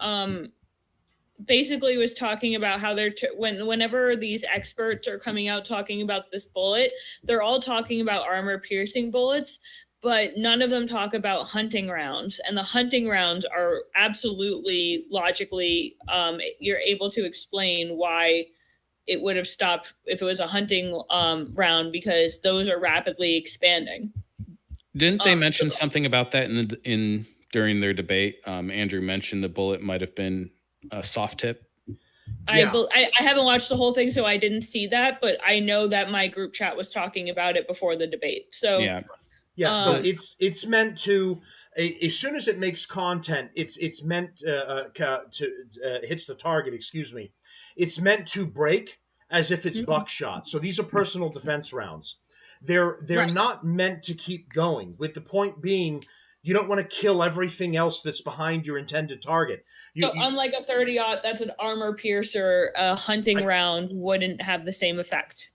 basically was talking about how whenever these experts are coming out talking about this bullet, they're all talking about armor piercing bullets, but none of them talk about hunting rounds. And the hunting rounds are absolutely logically, you're able to explain why it would have stopped if it was a hunting round, because those are rapidly expanding. Didn't they mention something about that during their debate? Andrew mentioned the bullet might have been a soft tip. I haven't watched the whole thing, so I didn't see that, but I know that my group chat was talking about it before the debate. So so it's meant to, as soon as it makes content, it's meant to hits the target. Excuse me. It's meant to break as if it's buckshot. So these are personal defense rounds. They're not meant to keep going, with the point being, you don't want to kill everything else that's behind your intended target. Unlike a 30-aught, that's an armor piercer. A hunting round wouldn't have the same effect.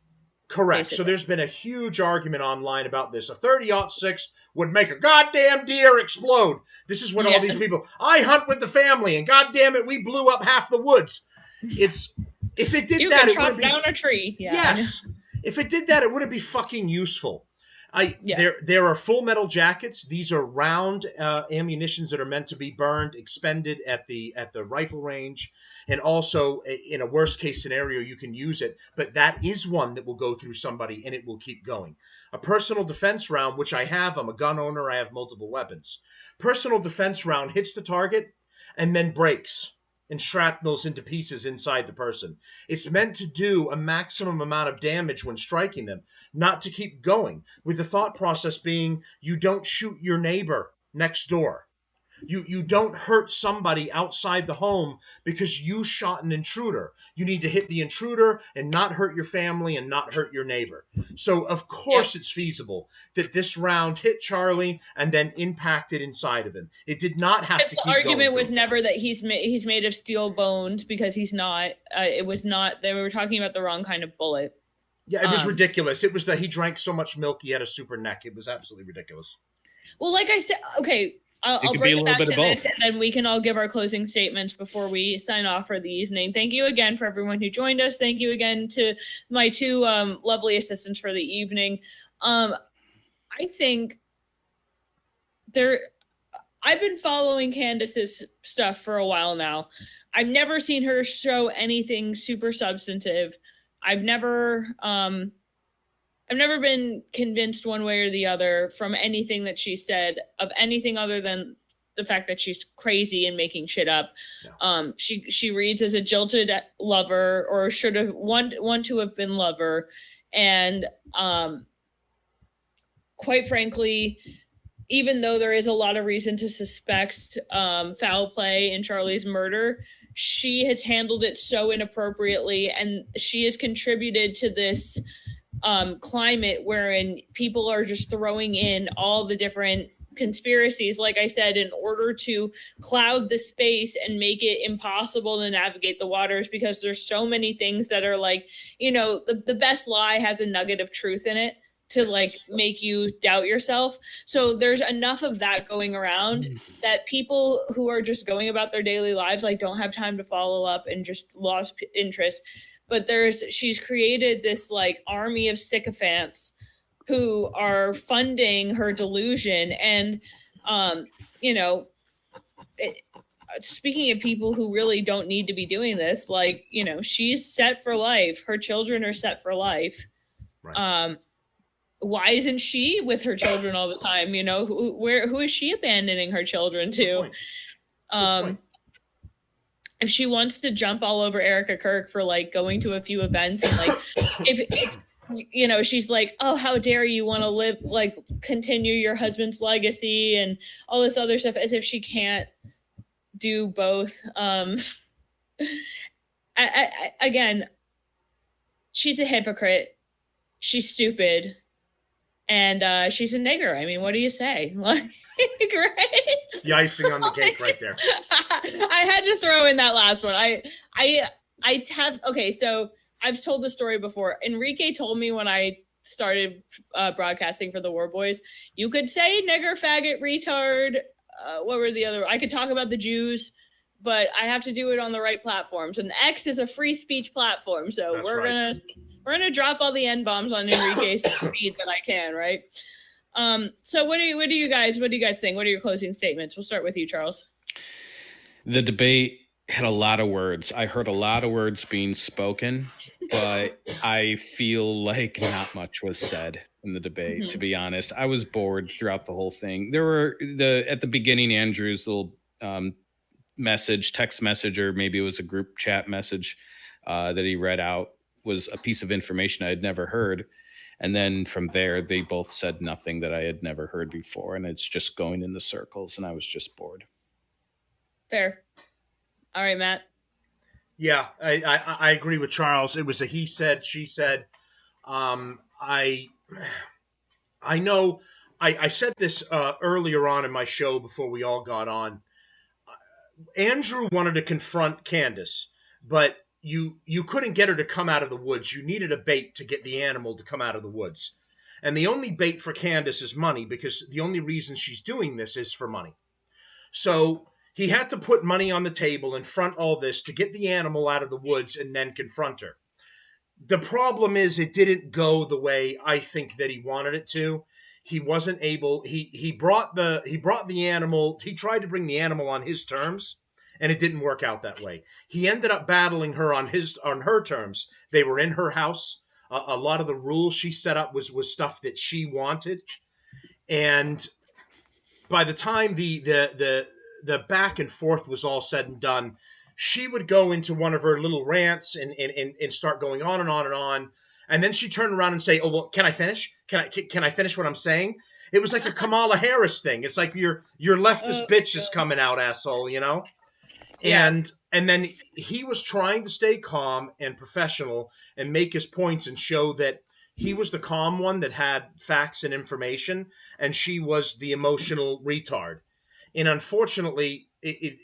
Correct. Basically. So there's been a huge argument online about this. A 30-06 would make a goddamn deer explode. This is what all these people, I hunt with the family, and goddamn it, we blew up half the woods. If it did that, it would be down a tree. Yeah. Yes. If it did that, it wouldn't be fucking useful. There are full metal jackets. These are round ammunitions that are meant to be burned, expended at the rifle range, and also in a worst case scenario, you can use it. But that is one that will go through somebody and it will keep going. A personal defense round, which I have, I'm a gun owner, I have multiple weapons. Personal defense round hits the target and then breaks and shrapnels into pieces inside the person. It's meant to do a maximum amount of damage when striking them, not to keep going, with the thought process being you don't shoot your neighbor next door. You don't hurt somebody outside the home because you shot an intruder. You need to hit the intruder and not hurt your family and not hurt your neighbor. So, of course, it's feasible that this round hit Charlie and then impacted inside of him. It did not have to keep going. The argument was never that he's made of steel bones, because he's not. It was not. They were talking about the wrong kind of bullet. Yeah, it was ridiculous. It was that he drank so much milk he had a super neck. It was absolutely ridiculous. Well, like I said, okay. I'll bring it back to this, and then we can all give our closing statements before we sign off for the evening. Thank you again for everyone who joined us. Thank you again to my two lovely assistants for the evening. I think I've been following Candace's stuff for a while now. I've never seen her show anything super substantive. I've never been convinced one way or the other from anything that she said of anything other than the fact that she's crazy and making shit up. No. She reads as a jilted lover, or should have one to have been lover. And quite frankly, even though there is a lot of reason to suspect foul play in Charlie's murder, she has handled it so inappropriately, and she has contributed to this climate wherein people are just throwing in all the different conspiracies, like I said, in order to cloud the space and make it impossible to navigate the waters, because there's so many things that are like, the best lie has a nugget of truth in it to like make you doubt yourself. So there's enough of that going around that people who are just going about their daily lives like don't have time to follow up and just lost interest. But she's created this like army of sycophants who are funding her delusion. And, speaking of people who really don't need to be doing this, like, she's set for life. Her children are set for life. Right. Why isn't she with her children all the time? Who is she abandoning her children to? If she wants to jump all over Erica Kirk for like going to a few events and like, if she's like, oh, how dare you want to continue your husband's legacy and all this other stuff, as if she can't do both. Again, she's a hypocrite. She's stupid. And she's a nigger. I mean, what do you say? Like, right? The icing on the cake right there. I had to throw in that last one. Okay, so I've told the story before. Enrique told me when I started broadcasting for the War Boys, you could say nigger, faggot, retard. What were the other? I could talk about the Jews, but I have to do it on the right platforms. And X is a free speech platform, so That's we're gonna drop all the N-bombs on Enrique's speed that I can, right? So what do you guys think? What are your closing statements? We'll start with you, Charles. The debate had a lot of words. I heard a lot of words being spoken, but I feel like not much was said in the debate, to be honest. I was bored throughout the whole thing. There were at the beginning, Andrew's little text message, or maybe it was a group chat message that he read out, was a piece of information I had never heard. And then from there, they both said nothing that I had never heard before. And it's just going in the circles, and I was just bored. Fair. All right, Matt. Yeah, I agree with Charles. It was a he said, she said. I know I said this earlier on in my show before we all got on. Andrew wanted to confront Candace, but you couldn't get her to come out of the woods. You needed a bait to get the animal to come out of the woods. And the only bait for Candace is money, because the only reason she's doing this is for money. So he had to put money on the table and front all this to get the animal out of the woods and then confront her. The problem is it didn't go the way I think that he wanted it to. He wasn't able. He brought the animal. He tried to bring the animal on his terms, and it didn't work out that way. He ended up battling her on her terms. They were in her house. A lot of the rules she set up was stuff that she wanted, and by the time the back and forth was all said and done, she would go into one of her little rants and start going on and on and on. And then she'd turn around and say, "Oh, well, can I finish? Can I finish what I'm saying?" It was like a Kamala Harris thing. It's like your leftist bitch is coming out, asshole, you know? Yeah. And then he was trying to stay calm and professional and make his points and show that he was the calm one that had facts and information, and she was the emotional retard. And unfortunately, it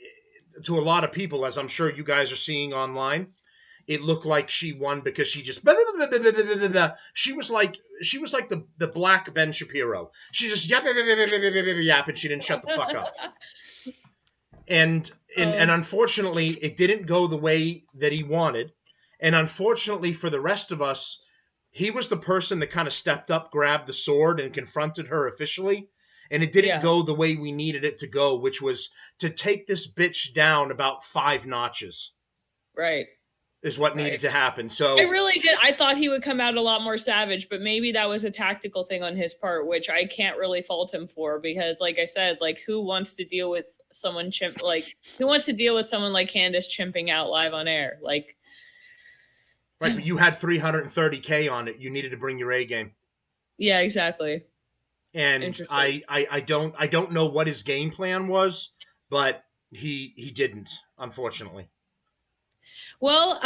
to a lot of people, as I'm sure you guys are seeing online, it looked like she won because she just she was like the black Ben Shapiro. She just yap, and she didn't shut the fuck up. And unfortunately, it didn't go the way that he wanted. And unfortunately for the rest of us, he was the person that kind of stepped up, grabbed the sword, and confronted her officially. And it didn't go the way we needed it to go, which was to take this bitch down about 5 notches. Right. Is what needed to happen. So I really did. I thought he would come out a lot more savage, but maybe that was a tactical thing on his part, which I can't really fault him for, because like I said, like who wants to deal with someone who wants to deal with someone like Candace chimping out live on air? Like, right, but you had 330K on it. You needed to bring your A game. Yeah, exactly. And I don't know what his game plan was, but he didn't, unfortunately. Well,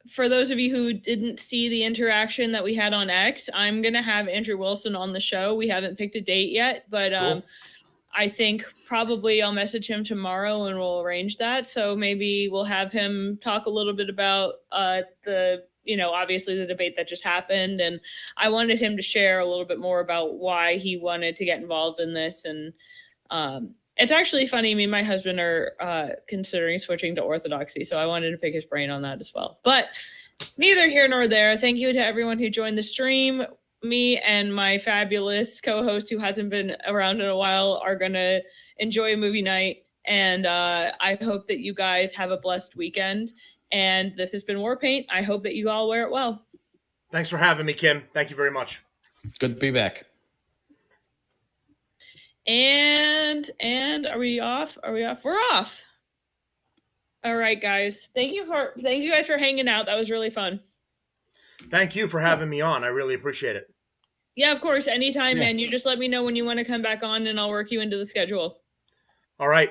for those of you who didn't see the interaction that we had on X, I'm going to have Andrew Wilson on the show. We haven't picked a date yet, but cool. I think probably I'll message him tomorrow and we'll arrange that. So maybe we'll have him talk a little bit about obviously the debate that just happened. And I wanted him to share a little bit more about why he wanted to get involved in this. And it's actually funny. Me and my husband are considering switching to Orthodoxy. So I wanted to pick his brain on that as well. But neither here nor there. Thank you to everyone who joined the stream. Me and my fabulous co-host who hasn't been around in a while are going to enjoy a movie night. And I hope that you guys have a blessed weekend. And this has been Warpaint. I hope that you all wear it well. Thanks for having me, Kim. Thank you very much. Good to be back. And are we off? We're off. All right, guys. Thank you guys for hanging out. That was really fun. Thank you for having me on. I really appreciate it. Yeah, of course. Anytime, man. You just let me know when you want to come back on and I'll work you into the schedule. All right.